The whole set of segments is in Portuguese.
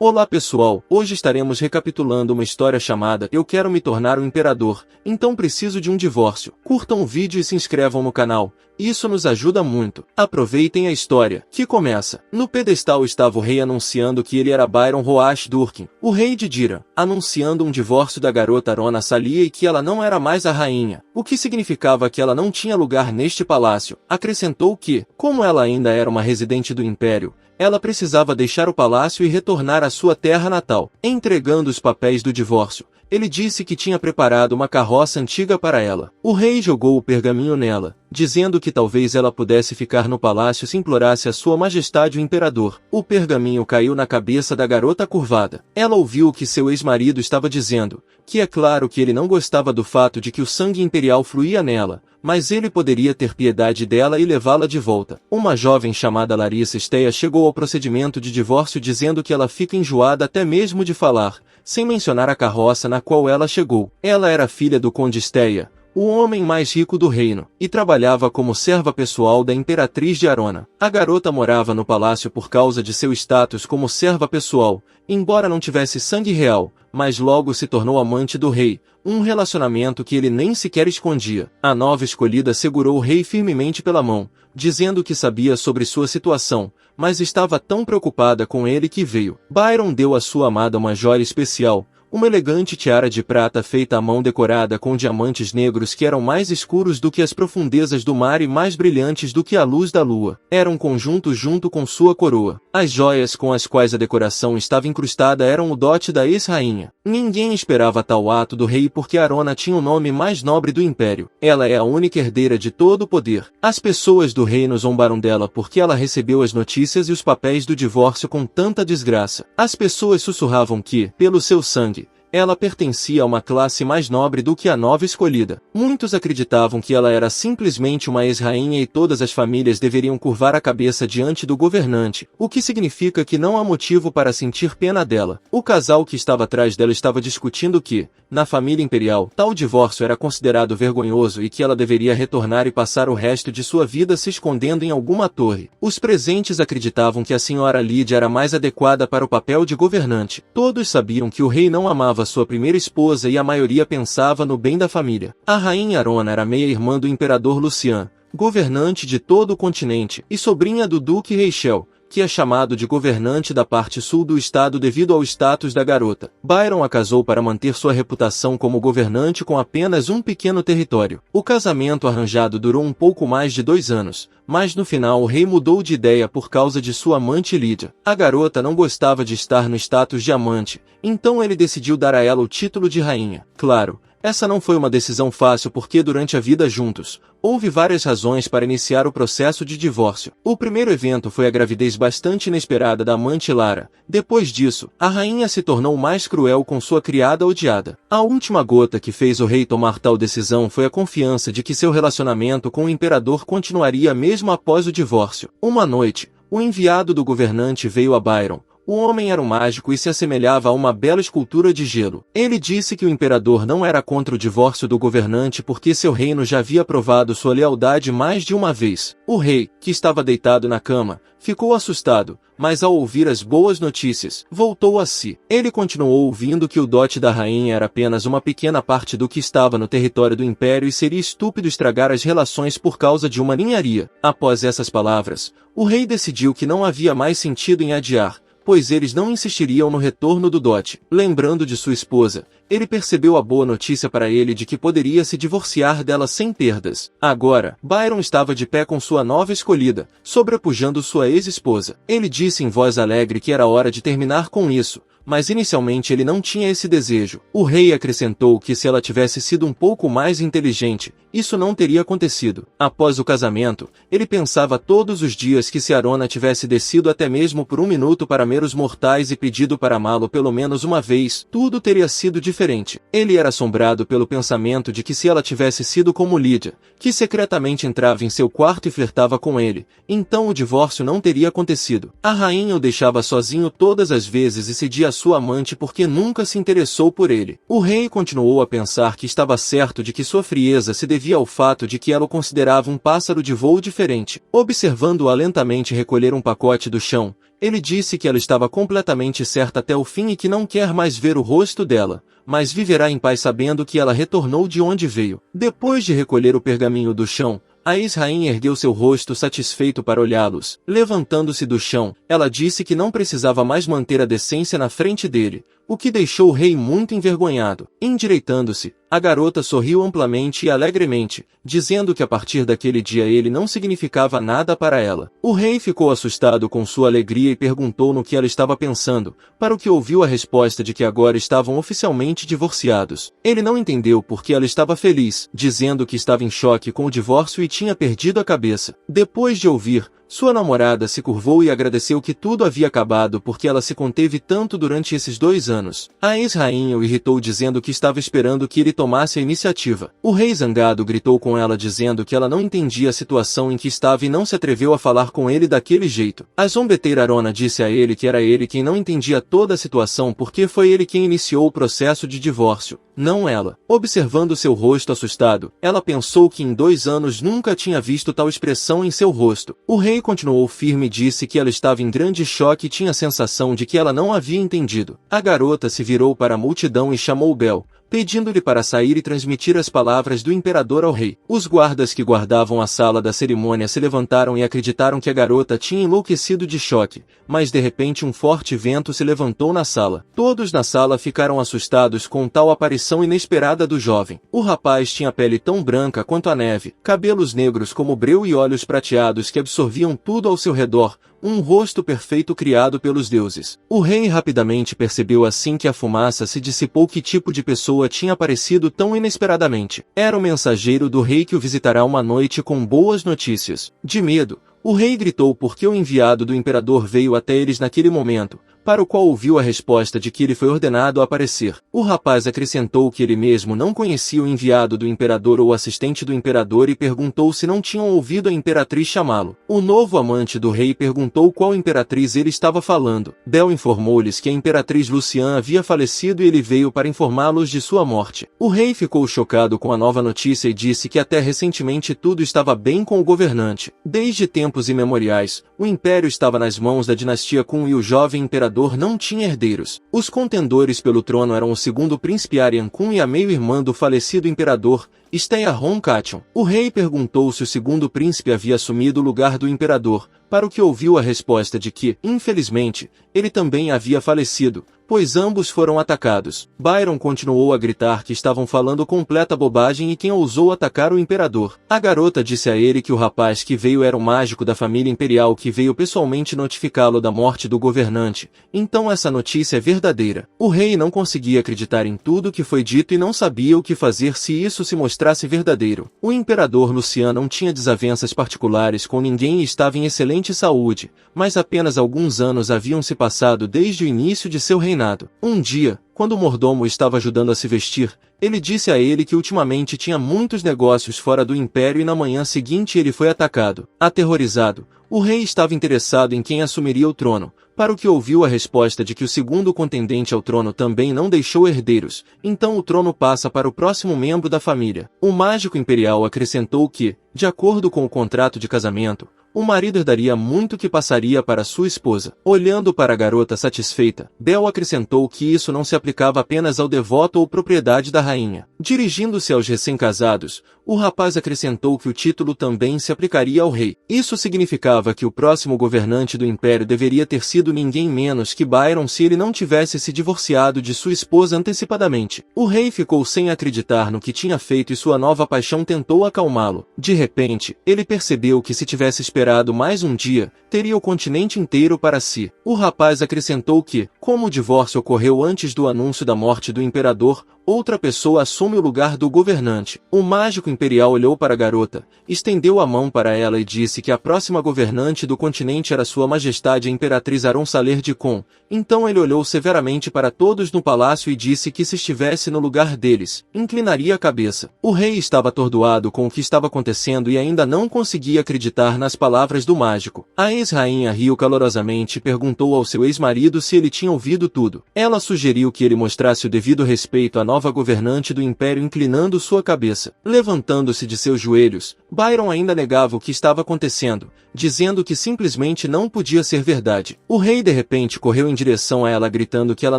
Olá pessoal, hoje estaremos recapitulando uma história chamada Eu Quero Me Tornar um Imperador, então preciso de um divórcio. Curtam o vídeo e se inscrevam no canal, isso nos ajuda muito. Aproveitem a história, que começa. No pedestal estava o rei anunciando que ele era Byron Roash Durkin, o rei de Dira, anunciando um divórcio da garota Arona Salia e que ela não era mais a rainha, o que significava que ela não tinha lugar neste palácio. Acrescentou que, como ela ainda era uma residente do Império, ela precisava deixar o palácio e retornar à sua terra natal. Entregando os papéis do divórcio, ele disse que tinha preparado uma carroça antiga para ela. O rei jogou o pergaminho nela, dizendo que talvez ela pudesse ficar no palácio se implorasse a sua majestade o imperador. O pergaminho caiu na cabeça da garota curvada. Ela ouviu o que seu ex-marido estava dizendo, que é claro que ele não gostava do fato de que o sangue imperial fluía nela, mas ele poderia ter piedade dela e levá-la de volta. Uma jovem chamada Larissa Steia chegou ao procedimento de divórcio dizendo que ela fica enjoada até mesmo de falar, sem mencionar a carroça na qual ela chegou. Ela era filha do conde Steia, o homem mais rico do reino, e trabalhava como serva pessoal da imperatriz de Arona. A garota morava no palácio por causa de seu status como serva pessoal, embora não tivesse sangue real, mas logo se tornou amante do rei, um relacionamento que ele nem sequer escondia. A nova escolhida segurou o rei firmemente pela mão, dizendo que sabia sobre sua situação, mas estava tão preocupada com ele que veio. Byron deu à sua amada uma joia especial, uma elegante tiara de prata feita à mão decorada com diamantes negros que eram mais escuros do que as profundezas do mar e mais brilhantes do que a luz da lua. Era um conjunto junto com sua coroa. As joias com as quais a decoração estava incrustada eram o dote da ex-rainha. Ninguém esperava tal ato do rei porque Arona tinha o nome mais nobre do império. Ela é a única herdeira de todo o poder. As pessoas do reino zombaram dela porque ela recebeu as notícias e os papéis do divórcio com tanta desgraça. As pessoas sussurravam que, pelo seu sangue, ela pertencia a uma classe mais nobre do que a nova escolhida. Muitos acreditavam que ela era simplesmente uma ex-rainha e todas as famílias deveriam curvar a cabeça diante do governante, o que significa que não há motivo para sentir pena dela. O casal que estava atrás dela estava discutindo que, na família imperial, tal divórcio era considerado vergonhoso e que ela deveria retornar e passar o resto de sua vida se escondendo em alguma torre. Os presentes acreditavam que a senhora Lídia era mais adequada para o papel de governante. Todos sabiam que o rei não amava sua primeira esposa e a maioria pensava no bem da família. A rainha Arona era meia-irmã do imperador Lucian, governante de todo o continente, e sobrinha do duque Reichel, que é chamado de governante da parte sul do estado devido ao status da garota. Byron a casou para manter sua reputação como governante com apenas um pequeno território. O casamento arranjado durou um pouco mais de 2 anos, mas no final o rei mudou de ideia por causa de sua amante Lídia. A garota não gostava de estar no status de amante, então ele decidiu dar a ela o título de rainha. Claro, essa não foi uma decisão fácil porque durante a vida juntos, houve várias razões para iniciar o processo de divórcio. O primeiro evento foi a gravidez bastante inesperada da amante Lara. Depois disso, a rainha se tornou mais cruel com sua criada odiada. A última gota que fez o rei tomar tal decisão foi a confiança de que seu relacionamento com o imperador continuaria mesmo após o divórcio. Uma noite, o enviado do governante veio a Byron. O homem era um mágico e se assemelhava a uma bela escultura de gelo. Ele disse que o imperador não era contra o divórcio do governante porque seu reino já havia provado sua lealdade mais de uma vez. O rei, que estava deitado na cama, ficou assustado, mas ao ouvir as boas notícias, voltou a si. Ele continuou ouvindo que o dote da rainha era apenas uma pequena parte do que estava no território do império e seria estúpido estragar as relações por causa de uma ninharia. Após essas palavras, o rei decidiu que não havia mais sentido em adiar, pois eles não insistiriam no retorno do dote. Lembrando de sua esposa, ele percebeu a boa notícia para ele de que poderia se divorciar dela sem perdas. Agora, Byron estava de pé com sua nova escolhida, sobrepujando sua ex-esposa. Ele disse em voz alegre que era hora de terminar com isso, mas inicialmente ele não tinha esse desejo. O rei acrescentou que se ela tivesse sido um pouco mais inteligente, isso não teria acontecido. Após o casamento, ele pensava todos os dias que se Arona tivesse descido até mesmo por 1 minuto para meros mortais e pedido para amá-lo pelo menos uma vez, tudo teria sido diferente. Ele era assombrado pelo pensamento de que se ela tivesse sido como Lídia, que secretamente entrava em seu quarto e flertava com ele, então o divórcio não teria acontecido. A rainha o deixava sozinho todas as vezes e cedia sua amante porque nunca se interessou por ele. O rei continuou a pensar que estava certo de que sua frieza se devia ao fato de que ela o considerava um pássaro de voo diferente. Observando-a lentamente recolher um pacote do chão, ele disse que ela estava completamente certa até o fim e que não quer mais ver o rosto dela, mas viverá em paz sabendo que ela retornou de onde veio. Depois de recolher o pergaminho do chão, a ex-rainha ergueu seu rosto satisfeito para olhá-los. Levantando-se do chão, ela disse que não precisava mais manter a decência na frente dele, o que deixou o rei muito envergonhado. Endireitando-se, a garota sorriu amplamente e alegremente, dizendo que a partir daquele dia ele não significava nada para ela. O rei ficou assustado com sua alegria e perguntou no que ela estava pensando, para o que ouviu a resposta de que agora estavam oficialmente divorciados. Ele não entendeu por que ela estava feliz, dizendo que estava em choque com o divórcio e tinha perdido a cabeça. Depois de ouvir, sua namorada se curvou e agradeceu que tudo havia acabado porque ela se conteve tanto durante esses 2 anos. A ex-rainha o irritou dizendo que estava esperando que ele tomasse a iniciativa. O rei zangado gritou com ela dizendo que ela não entendia a situação em que estava e não se atreveu a falar com ele daquele jeito. A zombeteira Arona disse a ele que era ele quem não entendia toda a situação porque foi ele quem iniciou o processo de divórcio, não ela. Observando seu rosto assustado, ela pensou que em 2 anos nunca tinha visto tal expressão em seu rosto. O rei continuou firme e disse que ela estava em grande choque e tinha a sensação de que ela não havia entendido. A garota se virou para a multidão e chamou Bel, pedindo-lhe para sair e transmitir as palavras do imperador ao rei. Os guardas que guardavam a sala da cerimônia se levantaram e acreditaram que a garota tinha enlouquecido de choque, mas de repente um forte vento se levantou na sala. Todos na sala ficaram assustados com tal aparição inesperada do jovem. O rapaz tinha pele tão branca quanto a neve, cabelos negros como breu e olhos prateados que absorviam tudo ao seu redor, um rosto perfeito criado pelos deuses. O rei rapidamente percebeu assim que a fumaça se dissipou que tipo de pessoa tinha aparecido tão inesperadamente. Era o mensageiro do rei que o visitará uma noite com boas notícias. De medo, o rei gritou porque o enviado do imperador veio até eles naquele momento, para o qual ouviu a resposta de que ele foi ordenado a aparecer. O rapaz acrescentou que ele mesmo não conhecia o enviado do imperador ou assistente do imperador e perguntou se não tinham ouvido a imperatriz chamá-lo. O novo amante do rei perguntou qual imperatriz ele estava falando. Bel informou-lhes que a imperatriz Lucian havia falecido e ele veio para informá-los de sua morte. O rei ficou chocado com a nova notícia e disse que até recentemente tudo estava bem com o governante. Desde tempos imemoriais, o império estava nas mãos da dinastia Kun e o jovem imperador não tinha herdeiros. Os contendores pelo trono eram o segundo príncipe Aryan Kun e a meio-irmã do falecido imperador, Steahron Kation. O rei perguntou se o segundo príncipe havia assumido o lugar do imperador, para o que ouviu a resposta de que, infelizmente, ele também havia falecido, pois ambos foram atacados. Byron continuou a gritar que estavam falando completa bobagem e quem ousou atacar o imperador. A garota disse a ele que o rapaz que veio era o mágico da família imperial que veio pessoalmente notificá-lo da morte do governante, então essa notícia é verdadeira. O rei não conseguia acreditar em tudo que foi dito e não sabia o que fazer se isso se mostrasse verdadeiro. O imperador Lucian não tinha desavenças particulares com ninguém e estava em excelente saúde, mas apenas alguns anos haviam se passado desde o início de seu reinado. Um dia, quando o mordomo estava ajudando a se vestir, ele disse a ele que ultimamente tinha muitos negócios fora do império e na manhã seguinte ele foi atacado. Aterrorizado, o rei estava interessado em quem assumiria o trono, para o que ouviu a resposta de que o segundo contendente ao trono também não deixou herdeiros, então o trono passa para o próximo membro da família. O mágico imperial acrescentou que, de acordo com o contrato de casamento, o marido herdaria muito que passaria para sua esposa. Olhando para a garota satisfeita, Bel acrescentou que isso não se aplicava apenas ao devoto ou propriedade da rainha. Dirigindo-se aos recém-casados, o rapaz acrescentou que o título também se aplicaria ao rei. Isso significava que o próximo governante do império deveria ter sido ninguém menos que Byron se ele não tivesse se divorciado de sua esposa antecipadamente. O rei ficou sem acreditar no que tinha feito e sua nova paixão tentou acalmá-lo. De repente, ele percebeu que se tivesse esperado mais um dia, teria o continente inteiro para si. O rapaz acrescentou que, como o divórcio ocorreu antes do anúncio da morte do imperador, outra pessoa assume o lugar do governante. O mágico imperial olhou para a garota, estendeu a mão para ela e disse que a próxima governante do continente era Sua Majestade a Imperatriz Aron Saler de Con. Então ele olhou severamente para todos no palácio e disse que se estivesse no lugar deles, inclinaria a cabeça. O rei estava atordoado com o que estava acontecendo e ainda não conseguia acreditar nas palavras do mágico. A ex-rainha riu calorosamente e perguntou ao seu ex-marido se ele tinha ouvido tudo. Ela sugeriu que ele mostrasse o devido respeito à nova governante do império inclinando sua cabeça. Levantando-se de seus joelhos, Byron ainda negava o que estava acontecendo, dizendo que simplesmente não podia ser verdade. O rei de repente correu em direção a ela gritando que ela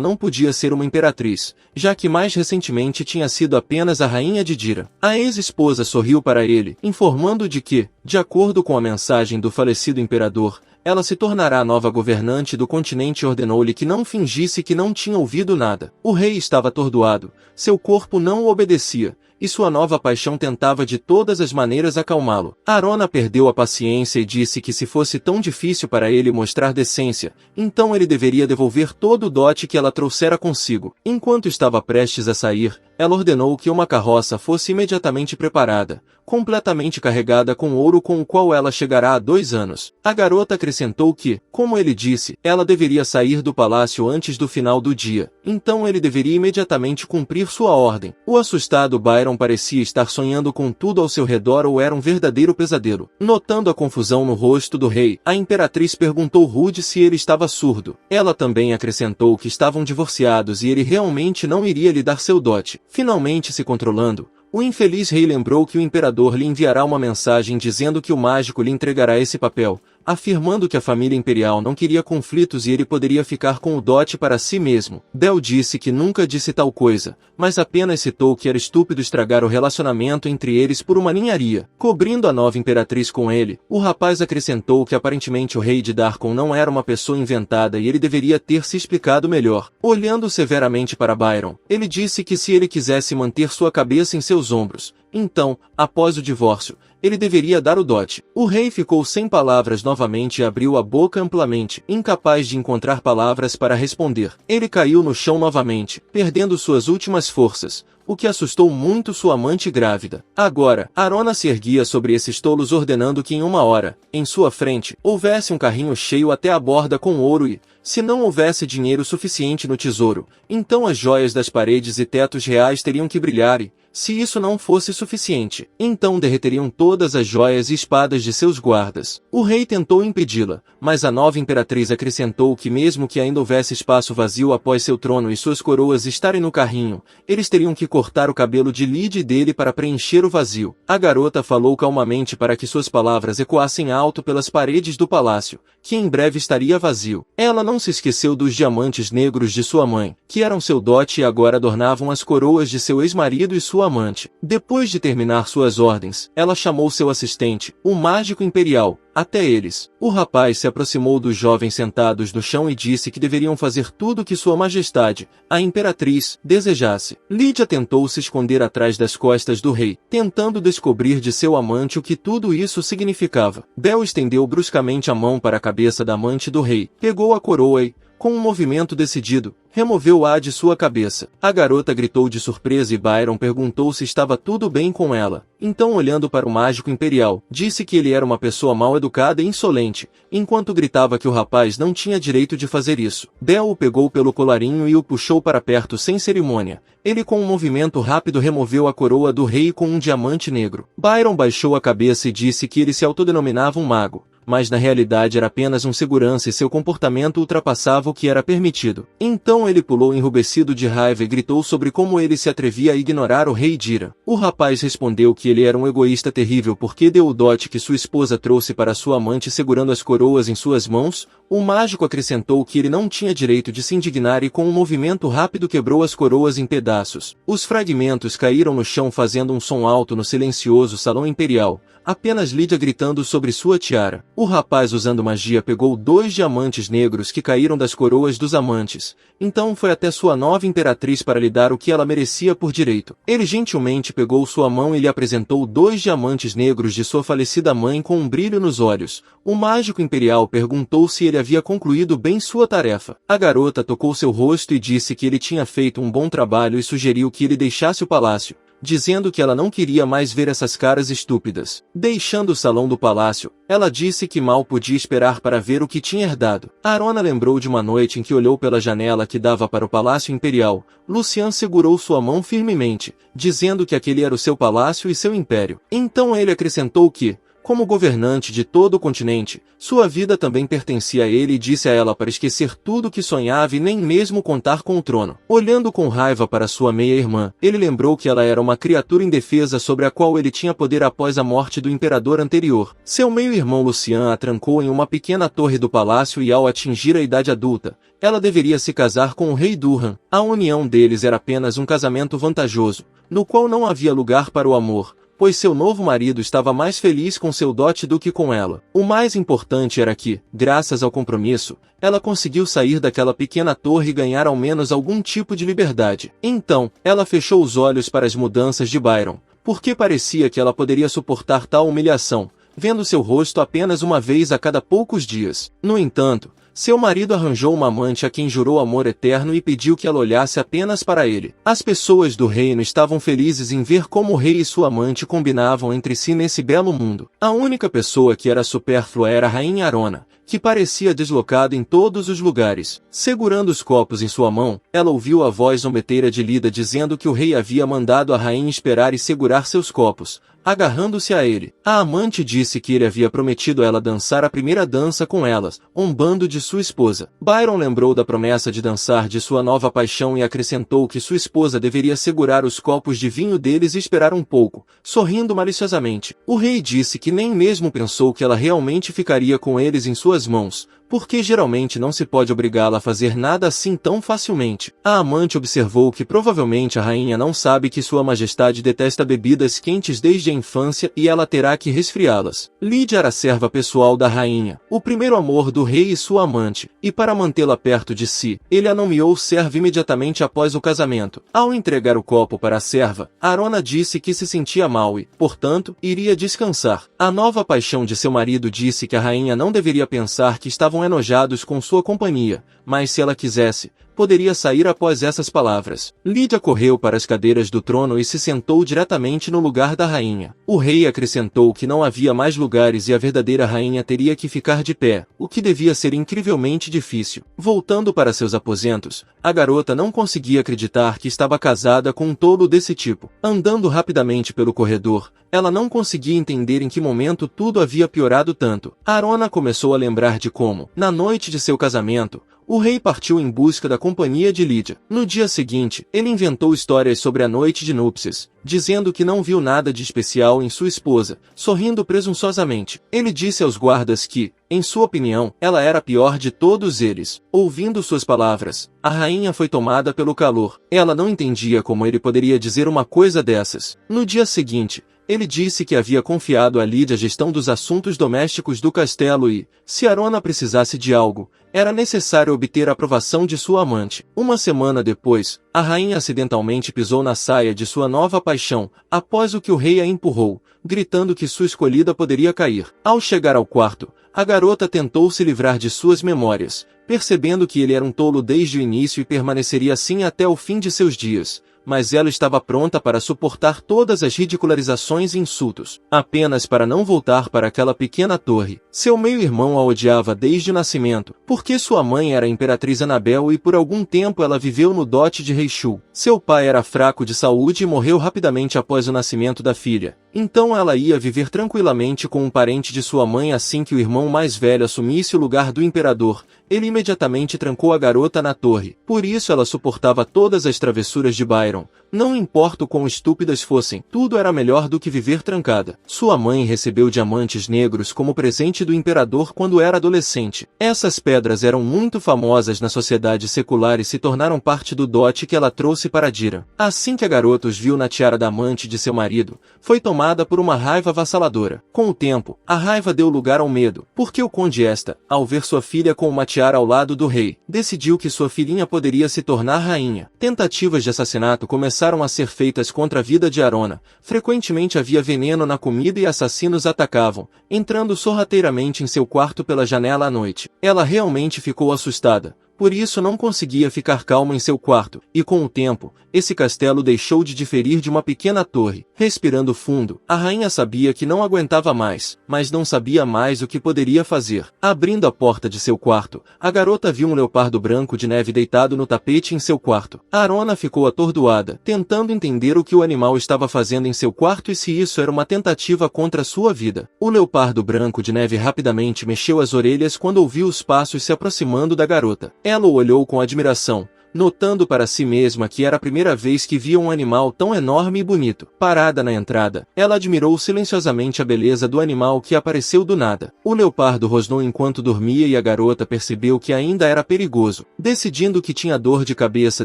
não podia ser uma imperatriz, já que mais recentemente tinha sido apenas a rainha de Dira. A ex-esposa sorriu para ele, informando de que, de acordo com a mensagem do falecido imperador, ela se tornará a nova governante do continente e ordenou-lhe que não fingisse que não tinha ouvido nada. O rei estava atordoado, seu corpo não o obedecia, e sua nova paixão tentava de todas as maneiras acalmá-lo. Arona perdeu a paciência e disse que se fosse tão difícil para ele mostrar decência, então ele deveria devolver todo o dote que ela trouxera consigo. Enquanto estava prestes a sair, ela ordenou que uma carroça fosse imediatamente preparada, completamente carregada com ouro com o qual ela chegará há 2 anos. A garota acrescentou que, como ele disse, ela deveria sair do palácio antes do final do dia, então ele deveria imediatamente cumprir sua ordem. O assustado Byron parecia estar sonhando com tudo ao seu redor ou era um verdadeiro pesadelo. Notando a confusão no rosto do rei, a imperatriz perguntou rude se ele estava surdo. Ela também acrescentou que estavam divorciados e ele realmente não iria lhe dar seu dote. Finalmente se controlando, o infeliz rei lembrou que o imperador lhe enviará uma mensagem dizendo que o mágico lhe entregará esse papel, afirmando que a família imperial não queria conflitos e ele poderia ficar com o dote para si mesmo. Bel disse que nunca disse tal coisa, mas apenas citou que era estúpido estragar o relacionamento entre eles por uma ninharia. Cobrindo a nova imperatriz com ele, o rapaz acrescentou que aparentemente o rei de Darkon não era uma pessoa inventada e ele deveria ter se explicado melhor. Olhando severamente para Byron, ele disse que se ele quisesse manter sua cabeça em seus ombros, então, após o divórcio, ele deveria dar o dote. O rei ficou sem palavras novamente e abriu a boca amplamente, incapaz de encontrar palavras para responder. Ele caiu no chão novamente, perdendo suas últimas forças, o que assustou muito sua amante grávida. Agora, Arona se erguia sobre esses tolos ordenando que em 1 hora, em sua frente, houvesse um carrinho cheio até a borda com ouro e, se não houvesse dinheiro suficiente no tesouro, então as joias das paredes e tetos reais teriam que brilhar e, se isso não fosse suficiente, então derreteriam todas as joias e espadas de seus guardas. O rei tentou impedi-la, mas a nova imperatriz acrescentou que mesmo que ainda houvesse espaço vazio após seu trono e suas coroas estarem no carrinho, eles teriam que cortar o cabelo de Lide dele para preencher o vazio. A garota falou calmamente para que suas palavras ecoassem alto pelas paredes do palácio, que em breve estaria vazio. Ela não se esqueceu dos diamantes negros de sua mãe, que eram seu dote e agora adornavam as coroas de seu ex-marido e sua amante. Depois de terminar suas ordens, ela chamou seu assistente, o mágico imperial, até eles. O rapaz se aproximou dos jovens sentados no chão e disse que deveriam fazer tudo o que sua majestade, a imperatriz, desejasse. Lídia tentou se esconder atrás das costas do rei, tentando descobrir de seu amante o que tudo isso significava. Bel estendeu bruscamente a mão para a cabeça da amante do rei, pegou a coroa e, com um movimento decidido, removeu-a de sua cabeça. A garota gritou de surpresa e Byron perguntou se estava tudo bem com ela. Então, olhando para o mágico imperial, disse que ele era uma pessoa mal educada e insolente, enquanto gritava que o rapaz não tinha direito de fazer isso. Bel o pegou pelo colarinho e o puxou para perto sem cerimônia. Ele com um movimento rápido removeu a coroa do rei com um diamante negro. Byron baixou a cabeça e disse que ele se autodenominava um mago, mas na realidade era apenas um segurança e seu comportamento ultrapassava o que era permitido. Então ele pulou enrubescido de raiva e gritou sobre como ele se atrevia a ignorar o rei Dira. O rapaz respondeu que ele era um egoísta terrível porque deu o dote que sua esposa trouxe para sua amante segurando as coroas em suas mãos. O mágico acrescentou que ele não tinha direito de se indignar e com um movimento rápido quebrou as coroas em pedaços. Os fragmentos caíram no chão fazendo um som alto no silencioso salão imperial, apenas Lídia gritando sobre sua tiara. O rapaz usando magia pegou 2 diamantes negros que caíram das coroas dos amantes, então foi até sua nova imperatriz para lhe dar o que ela merecia por direito. Ele gentilmente pegou sua mão e lhe apresentou 2 diamantes negros de sua falecida mãe com um brilho nos olhos. O mágico imperial perguntou se ele havia concluído bem sua tarefa. A garota tocou seu rosto e disse que ele tinha feito um bom trabalho e sugeriu que ele deixasse o palácio, dizendo que ela não queria mais ver essas caras estúpidas. Deixando o salão do palácio, ela disse que mal podia esperar para ver o que tinha herdado. Arona lembrou de uma noite em que olhou pela janela que dava para o Palácio Imperial. Lucian segurou sua mão firmemente, dizendo que aquele era o seu palácio e seu império. Então ele acrescentou que, como governante de todo o continente, sua vida também pertencia a ele e disse a ela para esquecer tudo que sonhava e nem mesmo contar com o trono. Olhando com raiva para sua meia-irmã, ele lembrou que ela era uma criatura indefesa sobre a qual ele tinha poder após a morte do imperador anterior. Seu meio-irmão Lucian a trancou em uma pequena torre do palácio e ao atingir a idade adulta, ela deveria se casar com o rei Durhan. A união deles era apenas um casamento vantajoso, no qual não havia lugar para o amor, pois seu novo marido estava mais feliz com seu dote do que com ela. O mais importante era que, graças ao compromisso, ela conseguiu sair daquela pequena torre e ganhar ao menos algum tipo de liberdade. Então, ela fechou os olhos para as mudanças de Byron, porque parecia que ela poderia suportar tal humilhação, vendo seu rosto apenas uma vez a cada poucos dias. No entanto, seu marido arranjou uma amante a quem jurou amor eterno e pediu que ela olhasse apenas para ele. As pessoas do reino estavam felizes em ver como o rei e sua amante combinavam entre si nesse belo mundo. A única pessoa que era supérflua era a rainha Arona, que parecia deslocada em todos os lugares. Segurando os copos em sua mão, ela ouviu a voz zombeteira de Lida dizendo que o rei havia mandado a rainha esperar e segurar seus copos, agarrando-se a ele. A amante disse que ele havia prometido a ela dançar a primeira dança com elas, um bando de sua esposa. Byron lembrou da promessa de dançar de sua nova paixão e acrescentou que sua esposa deveria segurar os copos de vinho deles e esperar um pouco, sorrindo maliciosamente. O rei disse que nem mesmo pensou que ela realmente ficaria com eles em suas mãos, porque geralmente não se pode obrigá-la a fazer nada assim tão facilmente. A amante observou que provavelmente a rainha não sabe que sua majestade detesta bebidas quentes desde a infância e ela terá que resfriá-las. Lydia era a serva pessoal da rainha, o primeiro amor do rei e sua amante, e para mantê-la perto de si, ele a nomeou serva imediatamente após o casamento. Ao entregar o copo para a serva, Arona disse que se sentia mal e, portanto, iria descansar. A nova paixão de seu marido disse que a rainha não deveria pensar que estavam enojados com sua companhia, mas se ela quisesse, poderia sair após essas palavras. Lydia correu para as cadeiras do trono e se sentou diretamente no lugar da rainha. O rei acrescentou que não havia mais lugares e a verdadeira rainha teria que ficar de pé, o que devia ser incrivelmente difícil. Voltando para seus aposentos, a garota não conseguia acreditar que estava casada com um tolo desse tipo. Andando rapidamente pelo corredor, ela não conseguia entender em que momento tudo havia piorado tanto. Arona começou a lembrar de como, na noite de seu casamento, o rei partiu em busca da companhia de Lydia. No dia seguinte, ele inventou histórias sobre a noite de núpcias, dizendo que não viu nada de especial em sua esposa, sorrindo presunçosamente. Ele disse aos guardas que, em sua opinião, ela era a pior de todos eles. Ouvindo suas palavras, a rainha foi tomada pelo calor. Ela não entendia como ele poderia dizer uma coisa dessas. No dia seguinte, ele disse que havia confiado a Lydia a gestão dos assuntos domésticos do castelo e, se Arona precisasse de algo, era necessário obter a aprovação de sua amante. Uma semana depois, a rainha acidentalmente pisou na saia de sua nova paixão, após o que o rei a empurrou, gritando que sua escolhida poderia cair. Ao chegar ao quarto, a garota tentou se livrar de suas memórias, percebendo que ele era um tolo desde o início e permaneceria assim até o fim de seus dias. Mas ela estava pronta para suportar todas as ridicularizações e insultos, apenas para não voltar para aquela pequena torre. Seu meio-irmão a odiava desde o nascimento, porque sua mãe era a Imperatriz Anabel e por algum tempo ela viveu no dote de Rei Shu. Seu pai era fraco de saúde e morreu rapidamente após o nascimento da filha. Então ela ia viver tranquilamente com um parente de sua mãe assim que o irmão mais velho assumisse o lugar do imperador. Ele imediatamente trancou a garota na torre. Por isso ela suportava todas as travessuras de Byron. Não importa o quão estúpidas fossem, tudo era melhor do que viver trancada. Sua mãe recebeu diamantes negros como presente do imperador quando era adolescente. Essas pedras eram muito famosas na sociedade secular e se tornaram parte do dote que ela trouxe para Dira. Assim que a garota os viu na tiara da amante de seu marido, foi tomada tomada por uma raiva avassaladora. Com o tempo, a raiva deu lugar ao medo, porque o conde esta, ao ver sua filha com uma tiara ao lado do rei, decidiu que sua filhinha poderia se tornar rainha. Tentativas de assassinato começaram a ser feitas contra a vida de Arona. Frequentemente havia veneno na comida e assassinos atacavam, entrando sorrateiramente em seu quarto pela janela à noite. Ela realmente ficou assustada. Por isso não conseguia ficar calma em seu quarto, e com o tempo, esse castelo deixou de diferir de uma pequena torre. Respirando fundo, a rainha sabia que não aguentava mais, mas não sabia mais o que poderia fazer. Abrindo a porta de seu quarto, a garota viu um leopardo branco de neve deitado no tapete em seu quarto. Arona ficou atordoada, tentando entender o que o animal estava fazendo em seu quarto e se isso era uma tentativa contra sua vida. O leopardo branco de neve rapidamente mexeu as orelhas quando ouviu os passos se aproximando da garota. Ela o olhou com admiração, notando para si mesma que era a primeira vez que via um animal tão enorme e bonito. Parada na entrada, ela admirou silenciosamente a beleza do animal que apareceu do nada. O leopardo rosnou enquanto dormia e a garota percebeu que ainda era perigoso. Decidindo que tinha dor de cabeça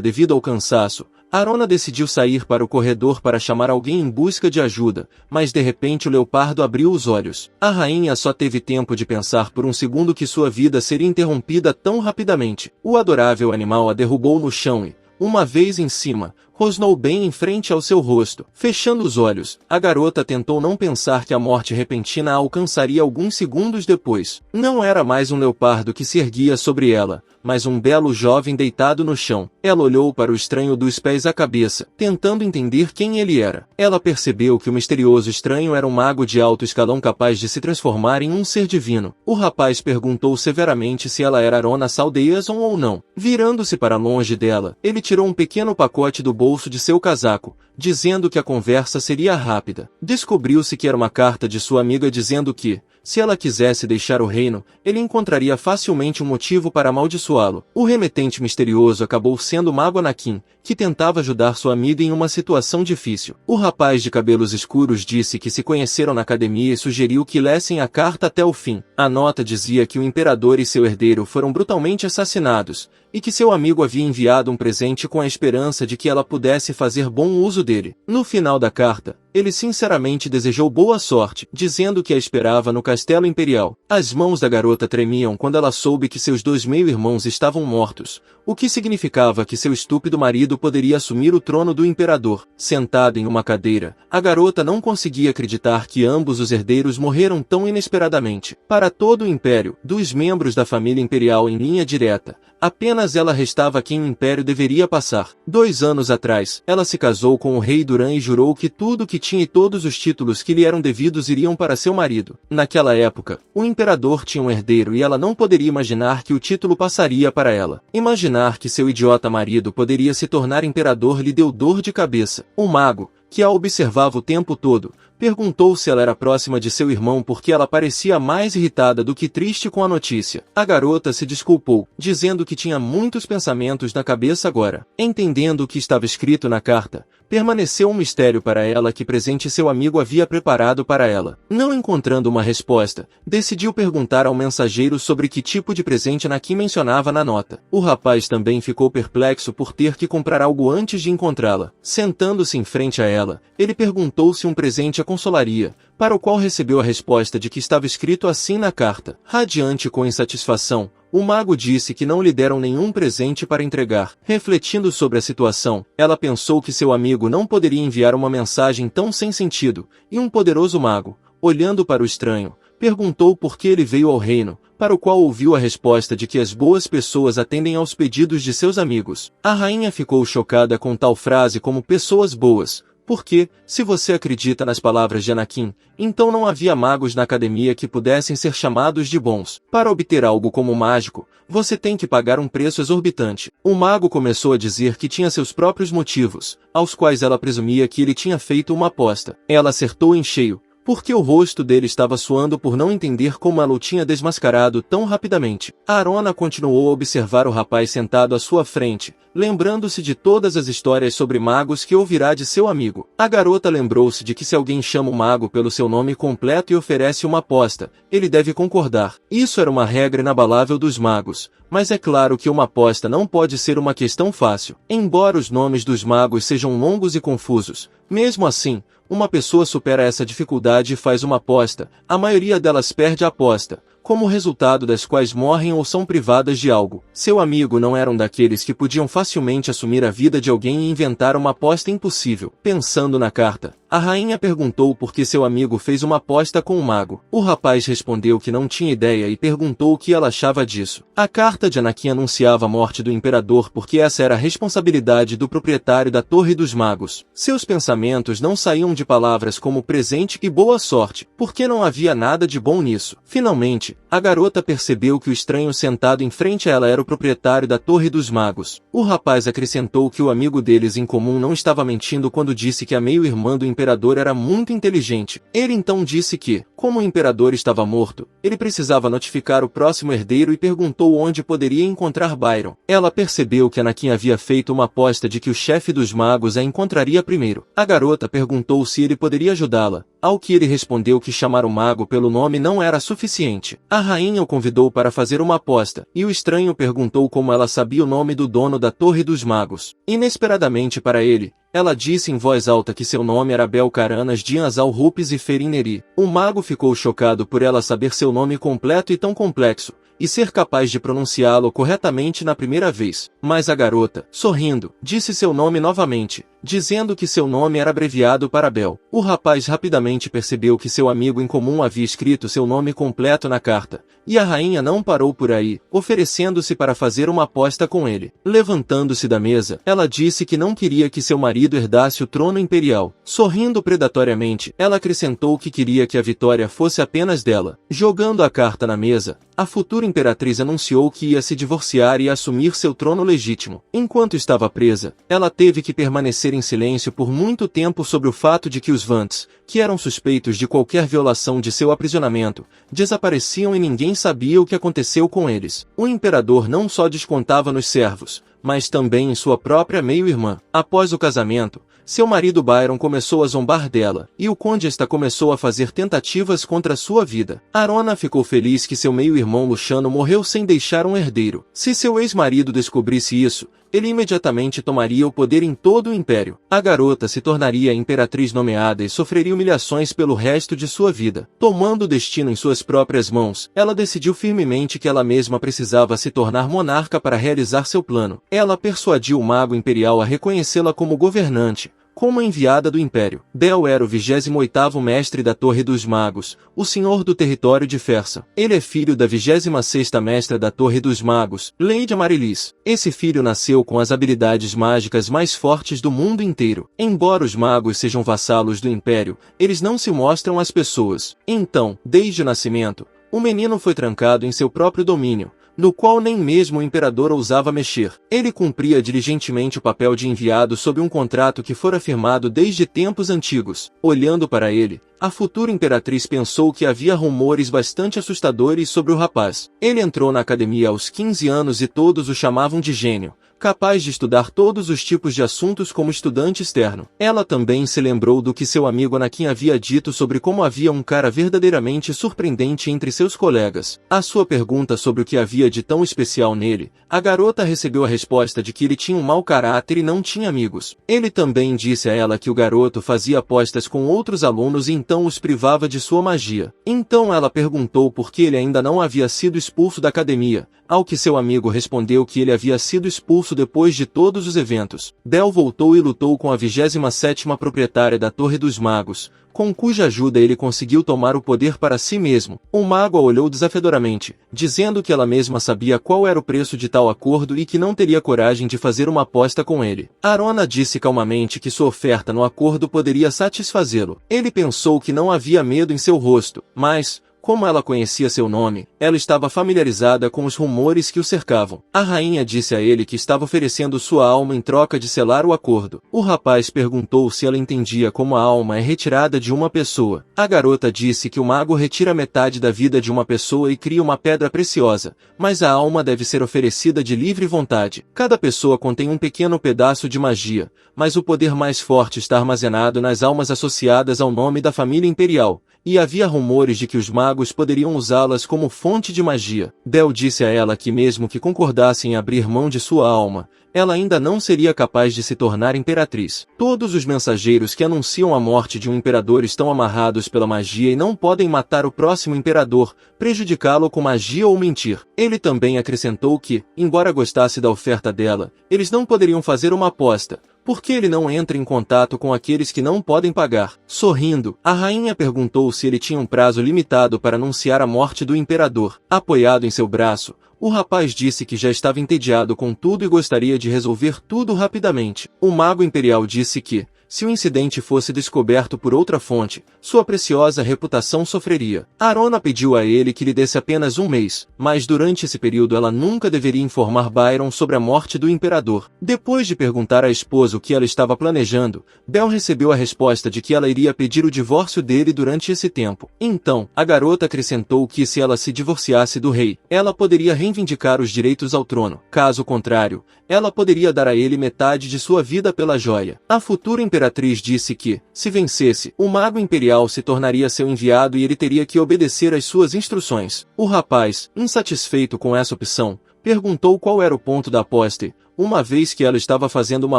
devido ao cansaço, Arona decidiu sair para o corredor para chamar alguém em busca de ajuda, mas de repente o leopardo abriu os olhos. A rainha só teve tempo de pensar por um segundo que sua vida seria interrompida tão rapidamente. O adorável animal a derrubou no chão e, uma vez em cima, rosnou bem em frente ao seu rosto. Fechando os olhos, a garota tentou não pensar que a morte repentina a alcançaria alguns segundos depois. Não era mais um leopardo que se erguia sobre ela, mas um belo jovem deitado no chão. Ela olhou para o estranho dos pés à cabeça, tentando entender quem ele era. Ela percebeu que o misterioso estranho era um mago de alto escalão capaz de se transformar em um ser divino. O rapaz perguntou severamente se ela era Arona Saldeason ou não. Virando-se para longe dela, ele tirou um pequeno pacote do bolso de seu casaco, dizendo que a conversa seria rápida. Descobriu-se que era uma carta de sua amiga dizendo que, se ela quisesse deixar o reino, ele encontraria facilmente um motivo para amaldiçoá-lo. O remetente misterioso acabou sendo o mago Anakin, que tentava ajudar sua amiga em uma situação difícil. O rapaz de cabelos escuros disse que se conheceram na academia e sugeriu que lessem a carta até o fim. A nota dizia que o imperador e seu herdeiro foram brutalmente assassinados, e que seu amigo havia enviado um presente com a esperança de que ela pudesse fazer bom uso dele. No final da carta, ele sinceramente desejou boa sorte, dizendo que a esperava no castelo imperial. As mãos da garota tremiam quando ela soube que seus 2 meio-irmãos estavam mortos, o que significava que seu estúpido marido poderia assumir o trono do imperador. Sentada em uma cadeira, a garota não conseguia acreditar que ambos os herdeiros morreram tão inesperadamente. Para todo o império, dos membros da família imperial em linha direta, apenas ela restava quem o império deveria passar. 2 anos atrás, ela se casou com o rei Duran e jurou que tudo que tinha e todos os títulos que lhe eram devidos iriam para seu marido. Naquela época, o imperador tinha um herdeiro e ela não poderia imaginar que o título passaria para ela. Imaginar que seu idiota marido poderia se tornar imperador lhe deu dor de cabeça. O mago, que a observava o tempo todo, perguntou se ela era próxima de seu irmão porque ela parecia mais irritada do que triste com a notícia. A garota se desculpou, dizendo que tinha muitos pensamentos na cabeça agora. Entendendo o que estava escrito na carta, permaneceu um mistério para ela que presente seu amigo havia preparado para ela. Não encontrando uma resposta, decidiu perguntar ao mensageiro sobre que tipo de presente Anakin mencionava na nota. O rapaz também ficou perplexo por ter que comprar algo antes de encontrá-la. Sentando-se em frente a ela, ele perguntou se um presente a consolaria, para o qual recebeu a resposta de que estava escrito assim na carta. Radiante com insatisfação, o mago disse que não lhe deram nenhum presente para entregar. Refletindo sobre a situação, ela pensou que seu amigo não poderia enviar uma mensagem tão sem sentido, e um poderoso mago, olhando para o estranho, perguntou por que ele veio ao reino, para o qual ouviu a resposta de que as boas pessoas atendem aos pedidos de seus amigos. A rainha ficou chocada com tal frase como pessoas boas, porque, se você acredita nas palavras de Anakin, então não havia magos na academia que pudessem ser chamados de bons. Para obter algo como mágico, você tem que pagar um preço exorbitante. O mago começou a dizer que tinha seus próprios motivos, aos quais ela presumia que ele tinha feito uma aposta. Ela acertou em cheio, porque o rosto dele estava suando por não entender como ela o tinha desmascarado tão rapidamente. Arona continuou a observar o rapaz sentado à sua frente, lembrando-se de todas as histórias sobre magos que ouvirá de seu amigo. A garota lembrou-se de que se alguém chama o mago pelo seu nome completo e oferece uma aposta, ele deve concordar. Isso era uma regra inabalável dos magos, mas é claro que uma aposta não pode ser uma questão fácil. Embora os nomes dos magos sejam longos e confusos, Mesmo assim, uma pessoa supera essa dificuldade e faz uma aposta, a maioria delas perde a aposta, como resultado das quais morrem ou são privadas de algo. Seu amigo não era um daqueles que podiam facilmente assumir a vida de alguém e inventar uma aposta impossível. Pensando na carta, a rainha perguntou por que seu amigo fez uma aposta com o mago. O rapaz respondeu que não tinha ideia e perguntou o que ela achava disso. A carta de Anakin anunciava a morte do imperador porque essa era a responsabilidade do proprietário da Torre dos Magos. Seus pensamentos não saíam de palavras como presente e boa sorte, porque não havia nada de bom nisso. Finalmente, a garota percebeu que o estranho sentado em frente a ela era o proprietário da Torre dos Magos. O rapaz acrescentou que o amigo deles em comum não estava mentindo quando disse que a meio-irmã do imperador era muito inteligente. Ele então disse que, como o imperador estava morto, ele precisava notificar o próximo herdeiro e perguntou onde poderia encontrar Byron. Ela percebeu que Anakin havia feito uma aposta de que o chefe dos magos a encontraria primeiro. A garota perguntou se ele poderia ajudá-la, ao que ele respondeu que chamar o mago pelo nome não era suficiente. A rainha o convidou para fazer uma aposta, e o estranho perguntou como ela sabia o nome do dono da Torre dos Magos. Inesperadamente para ele, ela disse em voz alta que seu nome era Belcaranas Dias-al-Rupes e Ferineri. O mago ficou chocado por ela saber seu nome completo e tão complexo, e ser capaz de pronunciá-lo corretamente na primeira vez. Mas a garota, sorrindo, disse seu nome novamente, dizendo que seu nome era abreviado para Bel. O rapaz rapidamente percebeu que seu amigo em comum havia escrito seu nome completo na carta, e a rainha não parou por aí, oferecendo-se para fazer uma aposta com ele. Levantando-se da mesa, ela disse que não queria que seu marido herdasse o trono imperial. Sorrindo predatoriamente, ela acrescentou que queria que a vitória fosse apenas dela. Jogando a carta na mesa, a futura imperatriz anunciou que ia se divorciar e assumir seu trono legítimo. Enquanto estava presa, ela teve que permanecer em silêncio por muito tempo sobre o fato de que os Vants, que eram suspeitos de qualquer violação de seu aprisionamento, desapareciam e ninguém sabia o que aconteceu com eles. O imperador não só descontava nos servos, mas também em sua própria meio-irmã. Após o casamento, seu marido Byron começou a zombar dela, e o Conde começou a fazer tentativas contra sua vida. Arona ficou feliz que seu meio-irmão Luciano morreu sem deixar um herdeiro. Se seu ex-marido descobrisse isso, ele imediatamente tomaria o poder em todo o império. A garota se tornaria a imperatriz nomeada e sofreria humilhações pelo resto de sua vida. Tomando o destino em suas próprias mãos, ela decidiu firmemente que ela mesma precisava se tornar monarca para realizar seu plano. Ela persuadiu o mago imperial a reconhecê-la como governante, como enviada do Império. Bel era o 28º mestre da Torre dos Magos, o senhor do território de Fersa. Ele é filho da 26ª mestra da Torre dos Magos, Lady Amaryllis. Esse filho nasceu com as habilidades mágicas mais fortes do mundo inteiro. Embora os magos sejam vassalos do Império, eles não se mostram às pessoas. Então, desde o nascimento, o menino foi trancado em seu próprio domínio, no qual nem mesmo o imperador ousava mexer. Ele cumpria diligentemente o papel de enviado sob um contrato que fora firmado desde tempos antigos. Olhando para ele, a futura imperatriz pensou que havia rumores bastante assustadores sobre o rapaz. Ele entrou na academia aos 15 anos e todos o chamavam de gênio, capaz de estudar todos os tipos de assuntos como estudante externo. Ela também se lembrou do que seu amigo Anakin havia dito sobre como havia um cara verdadeiramente surpreendente entre seus colegas. À sua pergunta sobre o que havia de tão especial nele, a garota recebeu a resposta de que ele tinha um mau caráter e não tinha amigos. Ele também disse a ela que o garoto fazia apostas com outros alunos e então os privava de sua magia. Então ela perguntou por que ele ainda não havia sido expulso da academia, ao que seu amigo respondeu que ele havia sido expulso depois de todos os eventos. Bel voltou e lutou com a 27ª proprietária da Torre dos Magos, com cuja ajuda ele conseguiu tomar o poder para si mesmo. O mago a olhou desafiadoramente, dizendo que ela mesma sabia qual era o preço de tal acordo e que não teria coragem de fazer uma aposta com ele. Arona disse calmamente que sua oferta no acordo poderia satisfazê-lo. Ele pensou que não havia medo em seu rosto, mas, como ela conhecia seu nome, ela estava familiarizada com os rumores que o cercavam. A rainha disse a ele que estava oferecendo sua alma em troca de selar o acordo. O rapaz perguntou se ela entendia como a alma é retirada de uma pessoa. A garota disse que o mago retira metade da vida de uma pessoa e cria uma pedra preciosa, mas a alma deve ser oferecida de livre vontade. Cada pessoa contém um pequeno pedaço de magia, mas o poder mais forte está armazenado nas almas associadas ao nome da família imperial, e havia rumores de que os magos poderiam usá-las como fonte de magia. Bel disse a ela que mesmo que concordasse em abrir mão de sua alma, ela ainda não seria capaz de se tornar imperatriz. Todos os mensageiros que anunciam a morte de um imperador estão amarrados pela magia e não podem matar o próximo imperador, prejudicá-lo com magia ou mentir. Ele também acrescentou que, embora gostasse da oferta dela, eles não poderiam fazer uma aposta, porque ele não entra em contato com aqueles que não podem pagar. Sorrindo, a rainha perguntou se ele tinha um prazo limitado para anunciar a morte do imperador. Apoiado em seu braço, o rapaz disse que já estava entediado com tudo e gostaria de resolver tudo rapidamente. O mago imperial disse que, se o incidente fosse descoberto por outra fonte, sua preciosa reputação sofreria. Arona pediu a ele que lhe desse apenas um mês, mas durante esse período ela nunca deveria informar Byron sobre a morte do imperador. Depois de perguntar à esposa o que ela estava planejando, Bel recebeu a resposta de que ela iria pedir o divórcio dele durante esse tempo. Então, a garota acrescentou que se ela se divorciasse do rei, ela poderia reivindicar os direitos ao trono. Caso contrário, ela poderia dar a ele metade de sua vida pela joia. A futura imperatriz disse que, se vencesse, o mago imperial se tornaria seu enviado e ele teria que obedecer às suas instruções. O rapaz, insatisfeito com essa opção, perguntou qual era o ponto da aposta e, uma vez que ela estava fazendo uma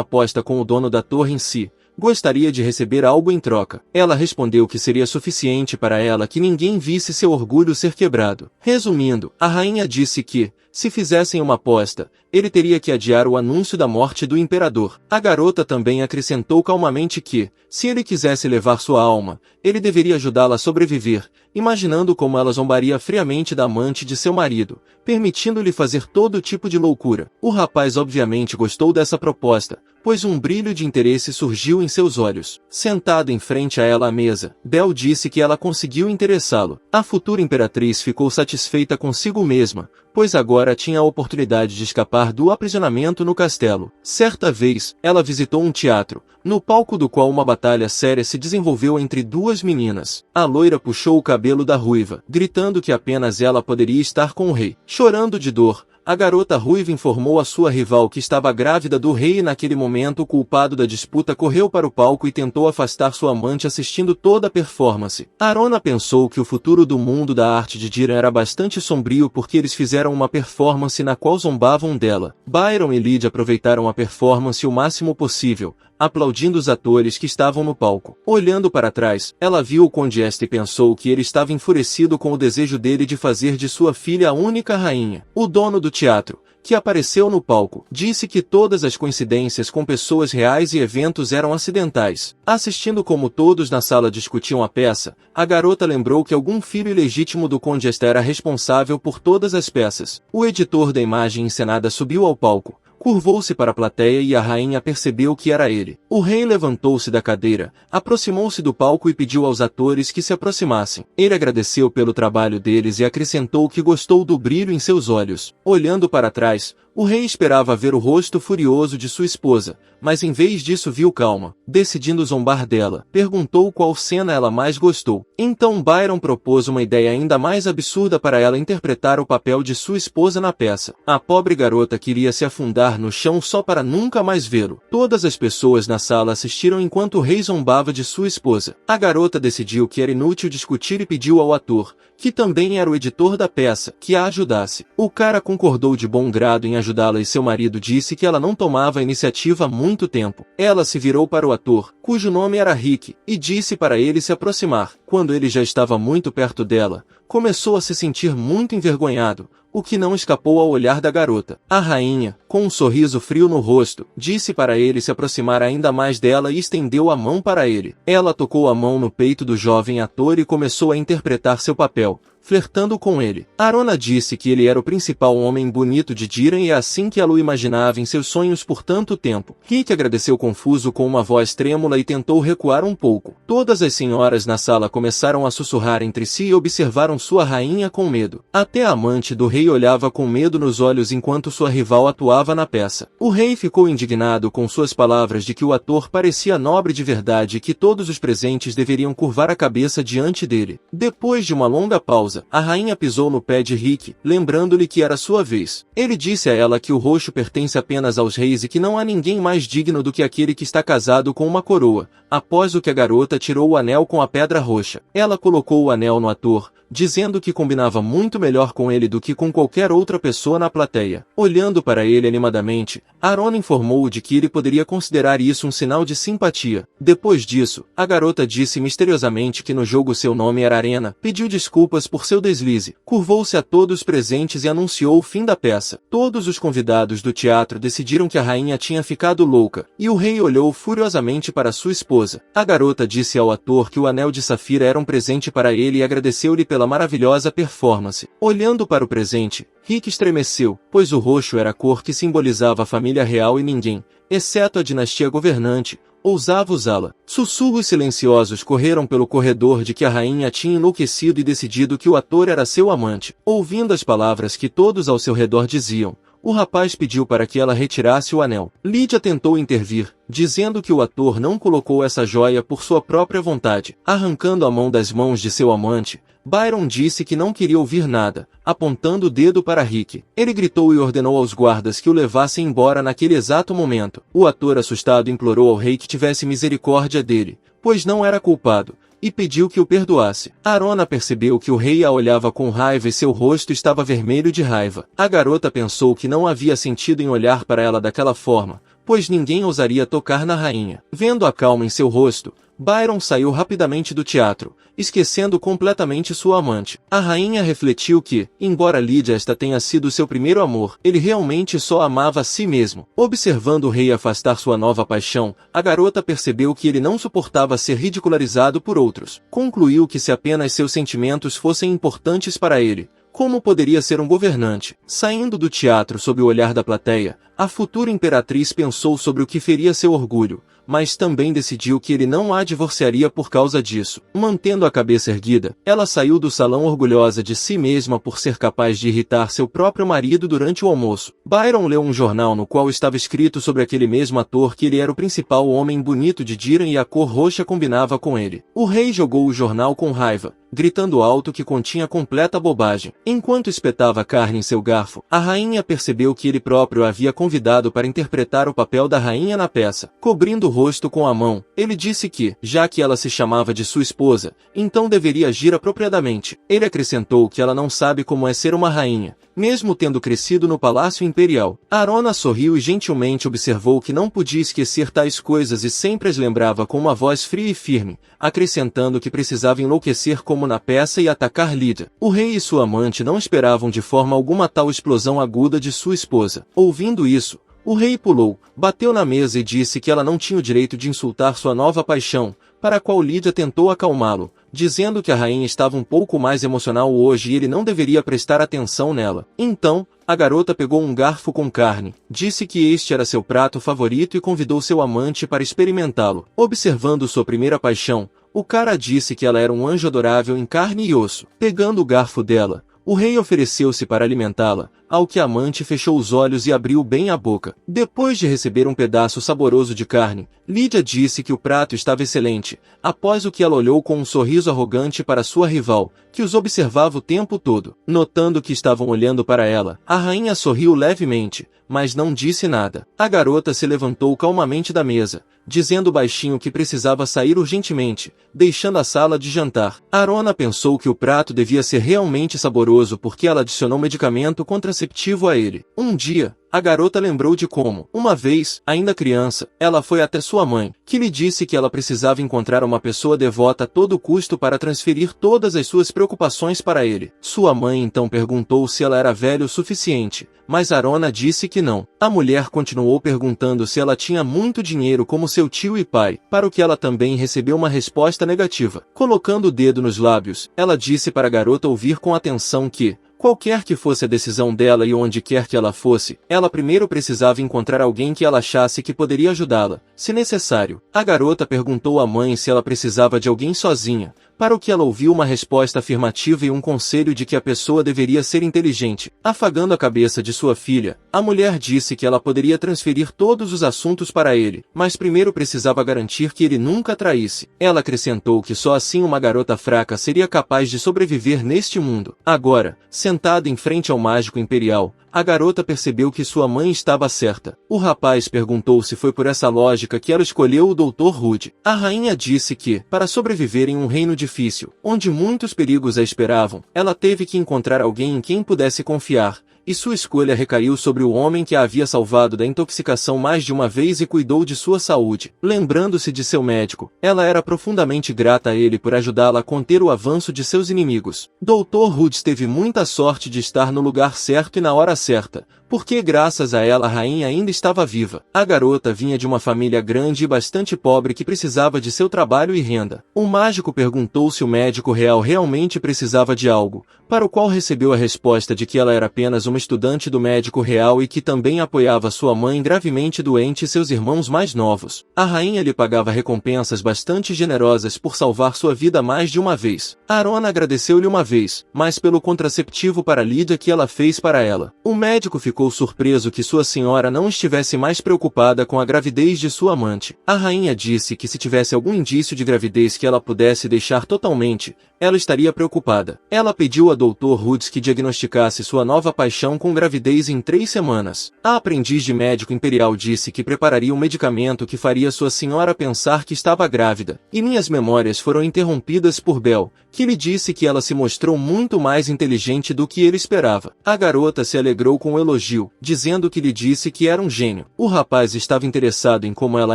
aposta com o dono da torre em si, gostaria de receber algo em troca. Ela respondeu que seria suficiente para ela que ninguém visse seu orgulho ser quebrado. Resumindo, a rainha disse que, se fizessem uma aposta, ele teria que adiar o anúncio da morte do imperador. A garota também acrescentou calmamente que, se ele quisesse levar sua alma, ele deveria ajudá-la a sobreviver, imaginando como ela zombaria friamente da amante de seu marido, permitindo-lhe fazer todo tipo de loucura. O rapaz obviamente gostou dessa proposta, pois um brilho de interesse surgiu em seus olhos. Sentado em frente a ela à mesa, Bel disse que ela conseguiu interessá-lo. A futura imperatriz ficou satisfeita consigo mesma, pois agora tinha a oportunidade de escapar do aprisionamento no castelo. Certa vez, ela visitou um teatro, no palco do qual uma batalha séria se desenvolveu entre duas meninas. A loira puxou o cabelo da ruiva, gritando que apenas ela poderia estar com o rei. Chorando de dor, a garota ruiva informou a sua rival que estava grávida do rei e naquele momento o culpado da disputa correu para o palco e tentou afastar sua amante assistindo toda a performance. Arona pensou que o futuro do mundo da arte de Diran era bastante sombrio porque eles fizeram uma performance na qual zombavam dela. Byron e Lyd aproveitaram a performance o máximo possível, aplaudindo os atores que estavam no palco. Olhando para trás, ela viu o Conde Este e pensou que ele estava enfurecido com o desejo dele de fazer de sua filha a única rainha. O dono do teatro, que apareceu no palco, disse que todas as coincidências com pessoas reais e eventos eram acidentais. Assistindo como todos na sala discutiam a peça, a garota lembrou que algum filho ilegítimo do Conde Este era responsável por todas as peças. O editor da imagem encenada subiu ao palco, curvou-se para a plateia e a rainha percebeu que era ele. O rei levantou-se da cadeira, aproximou-se do palco e pediu aos atores que se aproximassem. Ele agradeceu pelo trabalho deles e acrescentou que gostou do brilho em seus olhos. Olhando para trás, o rei esperava ver o rosto furioso de sua esposa, mas em vez disso viu calma. Decidindo zombar dela, perguntou qual cena ela mais gostou. Então Byron propôs uma ideia ainda mais absurda para ela interpretar o papel de sua esposa na peça. A pobre garota queria se afundar no chão só para nunca mais vê-lo. Todas as pessoas na sala assistiram enquanto o rei zombava de sua esposa. A garota decidiu que era inútil discutir e pediu ao ator, que também era o editor da peça, que a ajudasse. O cara concordou de bom grado em ajudá-la e seu marido disse que ela não tomava a iniciativa há muito tempo. Ela se virou para o ator, cujo nome era Rick, e disse para ele se aproximar. Quando ele já estava muito perto dela, começou a se sentir muito envergonhado, o que não escapou ao olhar da garota. A rainha, com um sorriso frio no rosto, disse para ele se aproximar ainda mais dela e estendeu a mão para ele. Ela tocou a mão no peito do jovem ator e começou a interpretar seu papel, flertando com ele. Arona disse que ele era o principal homem bonito de Diran e é assim que ela o imaginava em seus sonhos por tanto tempo. Rick agradeceu confuso com uma voz trêmula e tentou recuar um pouco. Todas as senhoras na sala começaram a sussurrar entre si e observaram sua rainha com medo. Até a amante do rei olhava com medo nos olhos enquanto sua rival atuava na peça. O rei ficou indignado com suas palavras de que o ator parecia nobre de verdade e que todos os presentes deveriam curvar a cabeça diante dele. Depois de uma longa pausa, esposa. A rainha pisou no pé de Rick, lembrando-lhe que era sua vez. Ele disse a ela que o roxo pertence apenas aos reis e que não há ninguém mais digno do que aquele que está casado com uma coroa. Após o que a garota tirou o anel com a pedra roxa. Ela colocou o anel no ator, dizendo que combinava muito melhor com ele do que com qualquer outra pessoa na plateia. Olhando para ele animadamente, Arona informou-o de que ele poderia considerar isso um sinal de simpatia. Depois disso, a garota disse misteriosamente que no jogo seu nome era Arena, pediu desculpas por seu deslize, curvou-se a todos presentes e anunciou o fim da peça. Todos os convidados do teatro decidiram que a rainha tinha ficado louca, e o rei olhou furiosamente para sua esposa. A garota disse ao ator que o anel de safira era um presente para ele e agradeceu-lhe pela maravilhosa performance. Olhando para o presente, Rick estremeceu, pois o roxo era a cor que simbolizava a família real e ninguém, exceto a dinastia governante, ousava usá-la. Sussurros silenciosos correram pelo corredor de que a rainha tinha enlouquecido e decidido que o ator era seu amante. Ouvindo as palavras que todos ao seu redor diziam, o rapaz pediu para que ela retirasse o anel. Lydia tentou intervir, dizendo que o ator não colocou essa joia por sua própria vontade. Arrancando a mão das mãos de seu amante, Byron disse que não queria ouvir nada, apontando o dedo para Rick. Ele gritou e ordenou aos guardas que o levassem embora naquele exato momento. O ator assustado implorou ao rei que tivesse misericórdia dele, pois não era culpado, e pediu que o perdoasse. Arona percebeu que o rei a olhava com raiva e seu rosto estava vermelho de raiva. A garota pensou que não havia sentido em olhar para ela daquela forma, pois ninguém ousaria tocar na rainha. Vendo a calma em seu rosto, Byron saiu rapidamente do teatro, esquecendo completamente sua amante. A rainha refletiu que, embora Lydia esta tenha sido seu primeiro amor, ele realmente só amava a si mesmo. Observando o rei afastar sua nova paixão, a garota percebeu que ele não suportava ser ridicularizado por outros. Concluiu que se apenas seus sentimentos fossem importantes para ele, como poderia ser um governante? Saindo do teatro sob o olhar da plateia, a futura imperatriz pensou sobre o que feria seu orgulho, mas também decidiu que ele não a divorciaria por causa disso. Mantendo a cabeça erguida, ela saiu do salão orgulhosa de si mesma por ser capaz de irritar seu próprio marido durante o almoço. Byron leu um jornal no qual estava escrito sobre aquele mesmo ator que ele era o principal homem bonito de Diran e a cor roxa combinava com ele. O rei jogou o jornal com raiva, gritando alto que continha completa bobagem. Enquanto espetava carne em seu garfo, a rainha percebeu que ele próprio a havia convidado para interpretar o papel da rainha na peça. Cobrindo o rosto com a mão, ele disse que, já que ela se chamava de sua esposa, então deveria agir apropriadamente. Ele acrescentou que ela não sabe como é ser uma rainha, mesmo tendo crescido no palácio imperial. Arona sorriu e gentilmente observou que não podia esquecer tais coisas e sempre as lembrava com uma voz fria e firme, acrescentando que precisava enlouquecer como na peça e atacar Lydia. O rei e sua amante não esperavam de forma alguma tal explosão aguda de sua esposa. Ouvindo isso, o rei pulou, bateu na mesa e disse que ela não tinha o direito de insultar sua nova paixão, para a qual Lydia tentou acalmá-lo, dizendo que a rainha estava um pouco mais emocional hoje e ele não deveria prestar atenção nela. Então, a garota pegou um garfo com carne, disse que este era seu prato favorito e convidou seu amante para experimentá-lo. Observando sua primeira paixão, o cara disse que ela era um anjo adorável em carne e osso. Pegando o garfo dela, o rei ofereceu-se para alimentá-la, ao que a amante fechou os olhos e abriu bem a boca. Depois de receber um pedaço saboroso de carne, Lydia disse que o prato estava excelente, após o que ela olhou com um sorriso arrogante para sua rival, que os observava o tempo todo. Notando que estavam olhando para ela, a rainha sorriu levemente, mas não disse nada. A garota se levantou calmamente da mesa, dizendo baixinho que precisava sair urgentemente, deixando a sala de jantar. Arona pensou que o prato devia ser realmente saboroso porque ela adicionou medicamento contraceptivo a ele. Um dia, a garota lembrou de como, uma vez, ainda criança, ela foi até sua mãe, que lhe disse que ela precisava encontrar uma pessoa devota a todo custo para transferir todas as suas preocupações para ele. Sua mãe então perguntou se ela era velha o suficiente, mas Arona disse que não. A mulher continuou perguntando se ela tinha muito dinheiro como seu tio e pai, para o que ela também recebeu uma resposta negativa. Colocando o dedo nos lábios, ela disse para a garota ouvir com atenção que, Qualquer que fosse a decisão dela e onde quer que ela fosse, ela primeiro precisava encontrar alguém que ela achasse que poderia ajudá-la, se necessário. A garota perguntou à mãe se ela precisava de alguém sozinha, para o que ela ouviu uma resposta afirmativa e um conselho de que a pessoa deveria ser inteligente. Afagando a cabeça de sua filha, a mulher disse que ela poderia transferir todos os assuntos para ele, mas primeiro precisava garantir que ele nunca a traísse. Ela acrescentou que só assim uma garota fraca seria capaz de sobreviver neste mundo. Agora, sentada em frente ao mágico imperial, a garota percebeu que sua mãe estava certa. O rapaz perguntou se foi por essa lógica que ela escolheu o Dr. Rude. A rainha disse que, para sobreviver em um reino difícil, onde muitos perigos a esperavam, ela teve que encontrar alguém em quem pudesse confiar, e sua escolha recaiu sobre o homem que a havia salvado da intoxicação mais de uma vez e cuidou de sua saúde. Lembrando-se de seu médico, ela era profundamente grata a ele por ajudá-la a conter o avanço de seus inimigos. Dr. Rude teve muita sorte de estar no lugar certo e na hora certa, porque graças a ela a rainha ainda estava viva. A garota vinha de uma família grande e bastante pobre que precisava de seu trabalho e renda. O mágico perguntou se o médico real realmente precisava de algo, para o qual recebeu a resposta de que ela era apenas uma estudante do médico real e que também apoiava sua mãe gravemente doente e seus irmãos mais novos. A rainha lhe pagava recompensas bastante generosas por salvar sua vida mais de uma vez. Arona agradeceu-lhe uma vez, mas pelo contraceptivo para Lídia que ela fez para ela. O médico ficou surpreso que sua senhora não estivesse mais preocupada com a gravidez de sua amante. A rainha disse que se tivesse algum indício de gravidez que ela pudesse deixar totalmente, ela estaria preocupada. Ela pediu a Dr. Rude que diagnosticasse sua nova paixão com gravidez em 3 semanas. A aprendiz de médico imperial disse que prepararia um medicamento que faria sua senhora pensar que estava grávida. E minhas memórias foram interrompidas por Bel, que lhe disse que ela se mostrou muito mais inteligente do que ele esperava. A garota se alegrou com o elogio, dizendo que lhe disse que era um gênio. O rapaz estava interessado em como ela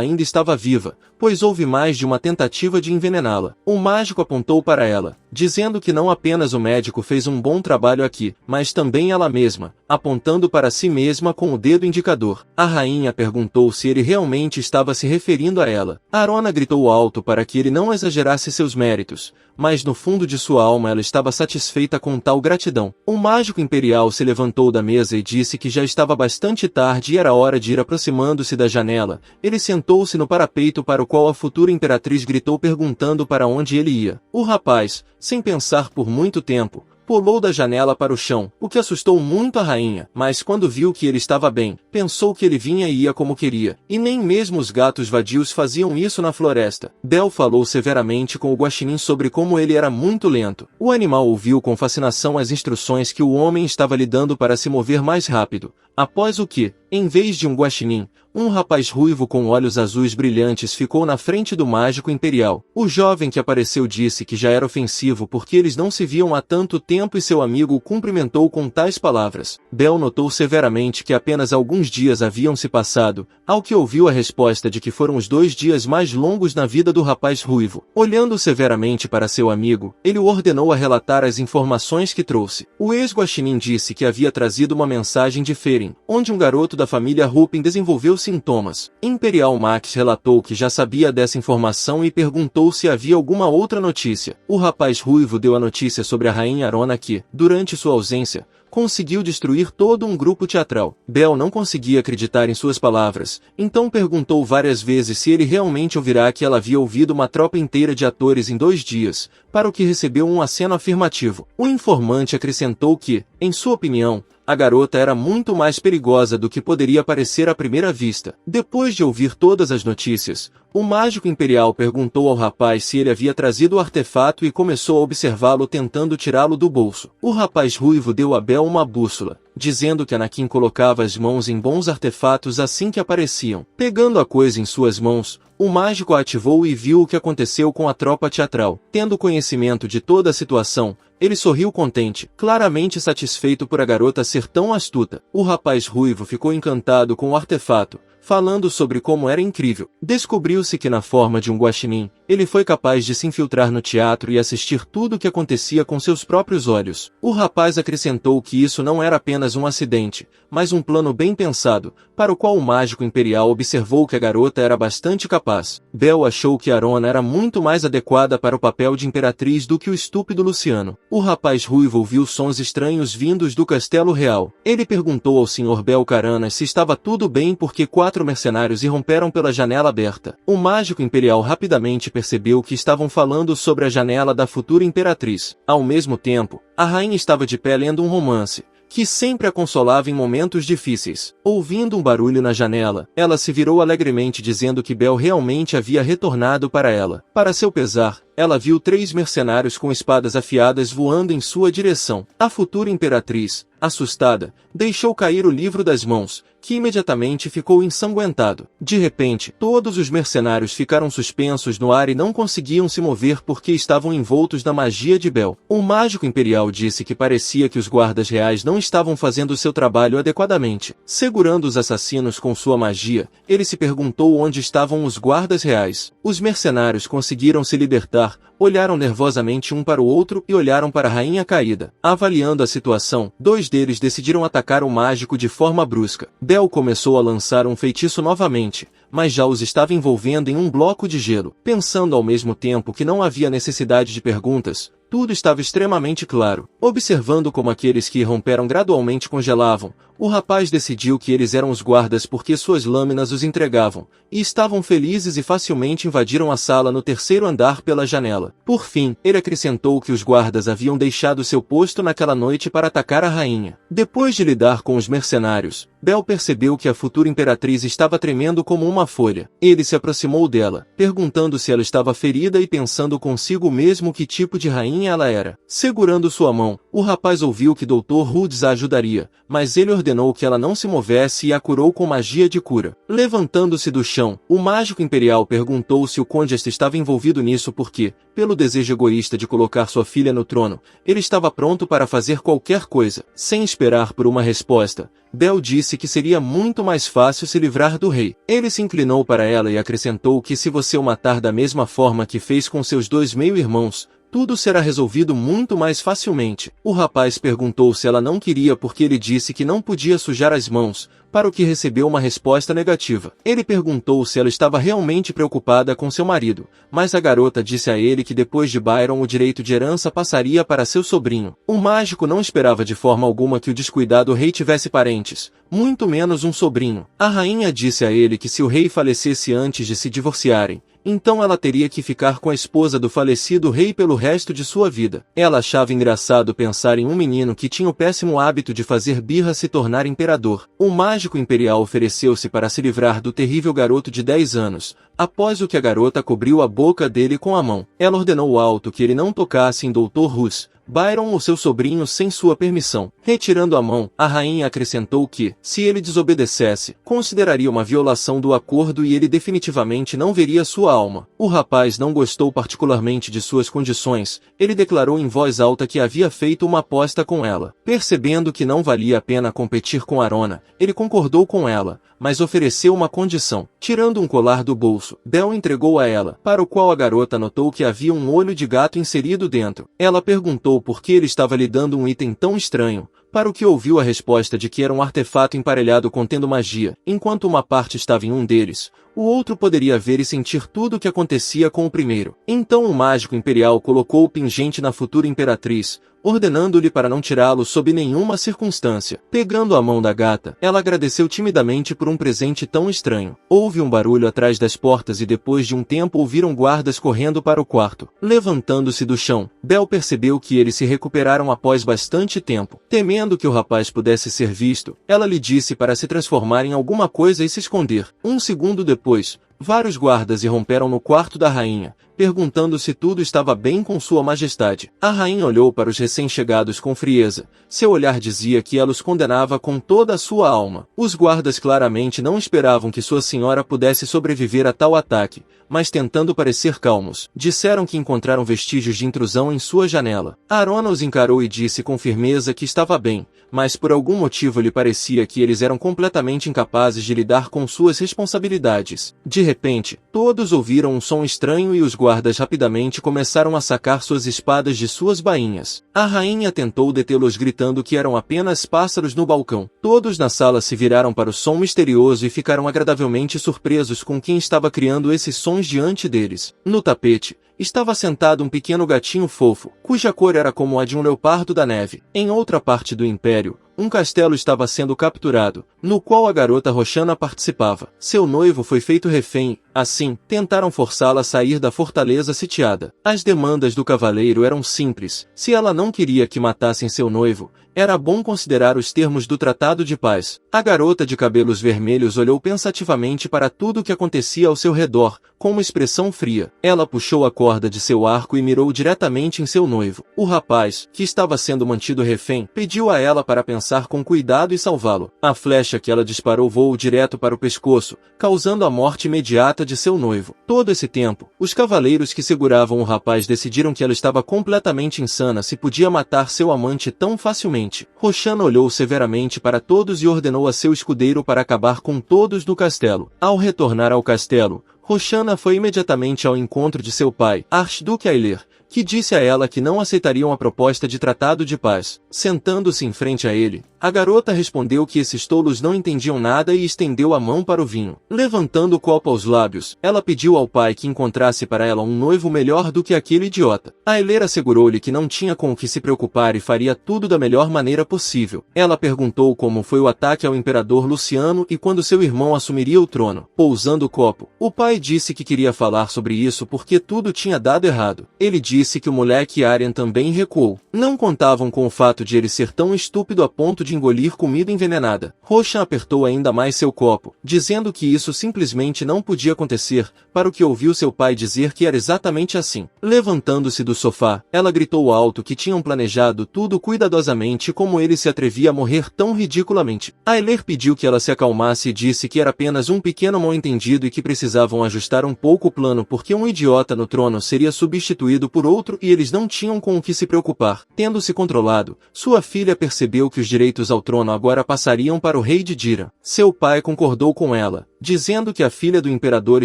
ainda estava viva, pois houve mais de uma tentativa de envenená-la. O mágico apontou para ela, dizendo que não apenas o médico fez um bom trabalho aqui, mas também ela mesma, apontando para si mesma com o dedo indicador. A rainha perguntou se ele realmente estava se referindo a ela. Arona gritou alto para que ele não exagerasse seus méritos, mas no fundo de sua alma ela estava satisfeita com tal gratidão. O mágico imperial se levantou da mesa e disse que já estava bastante tarde e era hora de ir. Aproximando-se da janela, ele sentou-se no parapeito para o qual a futura imperatriz gritou perguntando para onde ele ia. O rapaz, sem pensar por muito tempo, pulou da janela para o chão, o que assustou muito a rainha, mas quando viu que ele estava bem, pensou que ele vinha e ia como queria, e nem mesmo os gatos vadios faziam isso na floresta. Bel falou severamente com o guaxinim sobre como ele era muito lento. O animal ouviu com fascinação as instruções que o homem estava lhe dando para se mover mais rápido, após o que, em vez de um guaxinim, um rapaz ruivo com olhos azuis brilhantes ficou na frente do mágico imperial. O jovem que apareceu disse que já era ofensivo porque eles não se viam há tanto tempo e seu amigo o cumprimentou com tais palavras. Bel notou severamente que apenas alguns dias haviam se passado, ao que ouviu a resposta de que foram os 2 dias mais longos na vida do rapaz ruivo. Olhando severamente para seu amigo, ele o ordenou a relatar as informações que trouxe. O ex-guaxinim disse que havia trazido uma mensagem de Ferin, onde um garoto da família Rupin desenvolveu sintomas. Imperial Max relatou que já sabia dessa informação e perguntou se havia alguma outra notícia. O rapaz ruivo deu a notícia sobre a rainha Arona que, durante sua ausência, conseguiu destruir todo um grupo teatral. Bel não conseguia acreditar em suas palavras, então perguntou várias vezes se ele realmente ouvirá que ela havia ouvido uma tropa inteira de atores em 2 dias, para o que recebeu um aceno afirmativo. O informante acrescentou que, em sua opinião, a garota era muito mais perigosa do que poderia parecer à primeira vista. Depois de ouvir todas as notícias, o mágico imperial perguntou ao rapaz se ele havia trazido o artefato e começou a observá-lo tentando tirá-lo do bolso. O rapaz ruivo deu a Bel uma bússola, dizendo que Anakin colocava as mãos em bons artefatos assim que apareciam. Pegando a coisa em suas mãos, o mágico a ativou e viu o que aconteceu com a tropa teatral. Tendo conhecimento de toda a situação, ele sorriu contente, claramente satisfeito por a garota ser tão astuta. O rapaz ruivo ficou encantado com o artefato, falando sobre como era incrível. Descobriu-se que na forma de um guaxinim, ele foi capaz de se infiltrar no teatro e assistir tudo o que acontecia com seus próprios olhos. O rapaz acrescentou que isso não era apenas um acidente, mas um plano bem pensado, para o qual o mágico imperial observou que a garota era bastante capaz. Belle achou que Arona era muito mais adequada para o papel de imperatriz do que o estúpido Luciano. O rapaz ruivo ouviu sons estranhos vindos do castelo real. Ele perguntou ao Sr. Belcaranas se estava tudo bem porque 4 mercenários irromperam pela janela aberta. O mágico imperial rapidamente percebeu que estavam falando sobre a janela da futura imperatriz. Ao mesmo tempo, a rainha estava de pé lendo um romance, que sempre a consolava em momentos difíceis. Ouvindo um barulho na janela, ela se virou alegremente dizendo que Belle realmente havia retornado para ela. Para seu pesar, ela viu 3 mercenários com espadas afiadas voando em sua direção. A futura imperatriz, assustada, deixou cair o livro das mãos, que imediatamente ficou ensanguentado. De repente, todos os mercenários ficaram suspensos no ar e não conseguiam se mover porque estavam envoltos na magia de Belle. O mágico imperial disse que parecia que os guardas reais não estavam fazendo seu trabalho adequadamente. Segurando os assassinos com sua magia, ele se perguntou onde estavam os guardas reais. Os mercenários conseguiram se libertar, olharam nervosamente um para o outro e olharam para a rainha caída. Avaliando a situação, 2 deles decidiram atacar o mágico de forma brusca. Belle começou a lançar um feitiço novamente, mas já os estava envolvendo em um bloco de gelo. Pensando ao mesmo tempo que não havia necessidade de perguntas, tudo estava extremamente claro. Observando como aqueles que irromperam gradualmente congelavam, o rapaz decidiu que eles eram os guardas porque suas lâminas os entregavam, e estavam felizes e facilmente invadiram a sala no 3º andar pela janela. Por fim, ele acrescentou que os guardas haviam deixado seu posto naquela noite para atacar a rainha. Depois de lidar com os mercenários, Belle percebeu que a futura imperatriz estava tremendo como uma folha. Ele se aproximou dela, perguntando se ela estava ferida e pensando consigo mesmo que tipo de rainha ela era. Segurando sua mão, o rapaz ouviu que Dr. Rhodes a ajudaria, mas ele ordenou que ela não se movesse e a curou com magia de cura. Levantando-se do chão, o mágico imperial perguntou se o Conjast estava envolvido nisso porque, pelo desejo egoísta de colocar sua filha no trono, ele estava pronto para fazer qualquer coisa. Sem esperar por uma resposta, Belle disse que seria muito mais fácil se livrar do rei. Ele se inclinou para ela e acrescentou que se você o matar da mesma forma que fez com seus 2 meio-irmãos, tudo será resolvido muito mais facilmente. O rapaz perguntou se ela não queria porque ele disse que não podia sujar as mãos, para o que recebeu uma resposta negativa. Ele perguntou se ela estava realmente preocupada com seu marido, mas a garota disse a ele que depois de Byron o direito de herança passaria para seu sobrinho. O mágico não esperava de forma alguma que o descuidado rei tivesse parentes, muito menos um sobrinho. A rainha disse a ele que se o rei falecesse antes de se divorciarem, então ela teria que ficar com a esposa do falecido rei pelo resto de sua vida. Ela achava engraçado pensar em um menino que tinha o péssimo hábito de fazer birra se tornar imperador. O mágico imperial ofereceu-se para se livrar do terrível garoto de 10 anos, após o que a garota cobriu a boca dele com a mão. Ela ordenou alto que ele não tocasse em Dr. Rus, Byron ou seu sobrinho sem sua permissão. Retirando a mão, a rainha acrescentou que, se ele desobedecesse, consideraria uma violação do acordo e ele definitivamente não veria sua alma. O rapaz não gostou particularmente de suas condições, ele declarou em voz alta que havia feito uma aposta com ela. Percebendo que não valia a pena competir com Arona, ele concordou com ela, mas ofereceu uma condição. Tirando um colar do bolso, Belle entregou a ela, para o qual a garota notou que havia um olho de gato inserido dentro. Ela perguntou por que ele estava lhe dando um item tão estranho, para o que ouviu a resposta de que era um artefato emparelhado contendo magia. Enquanto uma parte estava em um deles, o outro poderia ver e sentir tudo o que acontecia com o primeiro. Então o mágico imperial colocou o pingente na futura imperatriz, ordenando-lhe para não tirá-lo sob nenhuma circunstância. Pegando a mão da gata, ela agradeceu timidamente por um presente tão estranho. Houve um barulho atrás das portas e depois de um tempo ouviram guardas correndo para o quarto. Levantando-se do chão, Belle percebeu que eles se recuperaram após bastante tempo. Temendo que o rapaz pudesse ser visto, ela lhe disse para se transformar em alguma coisa e se esconder. Um segundo depois, vários guardas irromperam no quarto da rainha, perguntando se tudo estava bem com sua majestade. A rainha olhou para os recém-chegados com frieza. Seu olhar dizia que ela os condenava com toda a sua alma. Os guardas claramente não esperavam que sua senhora pudesse sobreviver a tal ataque, mas tentando parecer calmos, disseram que encontraram vestígios de intrusão em sua janela. Arona os encarou e disse com firmeza que estava bem, mas por algum motivo lhe parecia que eles eram completamente incapazes de lidar com suas responsabilidades. De repente, todos ouviram um som estranho e os guardas rapidamente começaram a sacar suas espadas de suas bainhas. A rainha tentou detê-los gritando que eram apenas pássaros no balcão. Todos na sala se viraram para o som misterioso e ficaram agradavelmente surpresos com quem estava criando esses sons diante deles. No tapete, estava sentado um pequeno gatinho fofo, cuja cor era como a de um leopardo da neve. Em outra parte do império, um castelo estava sendo capturado, no qual a garota Roxana participava. Seu noivo foi feito refém, assim, tentaram forçá-la a sair da fortaleza sitiada. As demandas do cavaleiro eram simples. Se ela não queria que matassem seu noivo, era bom considerar os termos do Tratado de Paz. A garota de cabelos vermelhos olhou pensativamente para tudo o que acontecia ao seu redor, com uma expressão fria. Ela puxou a corda de seu arco e mirou diretamente em seu noivo. O rapaz, que estava sendo mantido refém, pediu a ela para pensar com cuidado e salvá-lo. A flecha que ela disparou voou direto para o pescoço, causando a morte imediata de seu noivo. Todo esse tempo, os cavaleiros que seguravam o rapaz decidiram que ela estava completamente insana se podia matar seu amante tão facilmente. Roxana olhou severamente para todos e ordenou a seu escudeiro para acabar com todos no castelo. Ao retornar ao castelo, Roxana foi imediatamente ao encontro de seu pai, Archduque Ailier, que disse a ela que não aceitariam a proposta de tratado de paz. Sentando-se em frente a ele, a garota respondeu que esses tolos não entendiam nada e estendeu a mão para o vinho. Levantando o copo aos lábios, ela pediu ao pai que encontrasse para ela um noivo melhor do que aquele idiota. Ailier assegurou-lhe que não tinha com o que se preocupar e faria tudo da melhor maneira possível. Ela perguntou como foi o ataque ao imperador Luciano e quando seu irmão assumiria o trono. Pousando o copo, o pai disse que queria falar sobre isso porque tudo tinha dado errado. Ele disse que o moleque Aryan também recuou. Não contavam com o fato de ele ser tão estúpido a ponto de engolir comida envenenada. Roshan apertou ainda mais seu copo, dizendo que isso simplesmente não podia acontecer, para o que ouviu seu pai dizer que era exatamente assim. Levantando-se do sofá, ela gritou alto que tinham planejado tudo cuidadosamente e como ele se atrevia a morrer tão ridiculamente. Ailier pediu que ela se acalmasse e disse que era apenas um pequeno mal-entendido e que precisavam ajustar um pouco o plano porque um idiota no trono seria substituído por outro e eles não tinham com o que se preocupar. Tendo-se controlado, sua filha percebeu que os direitos ao trono agora passariam para o rei de Dira. Seu pai concordou com ela, dizendo que a filha do imperador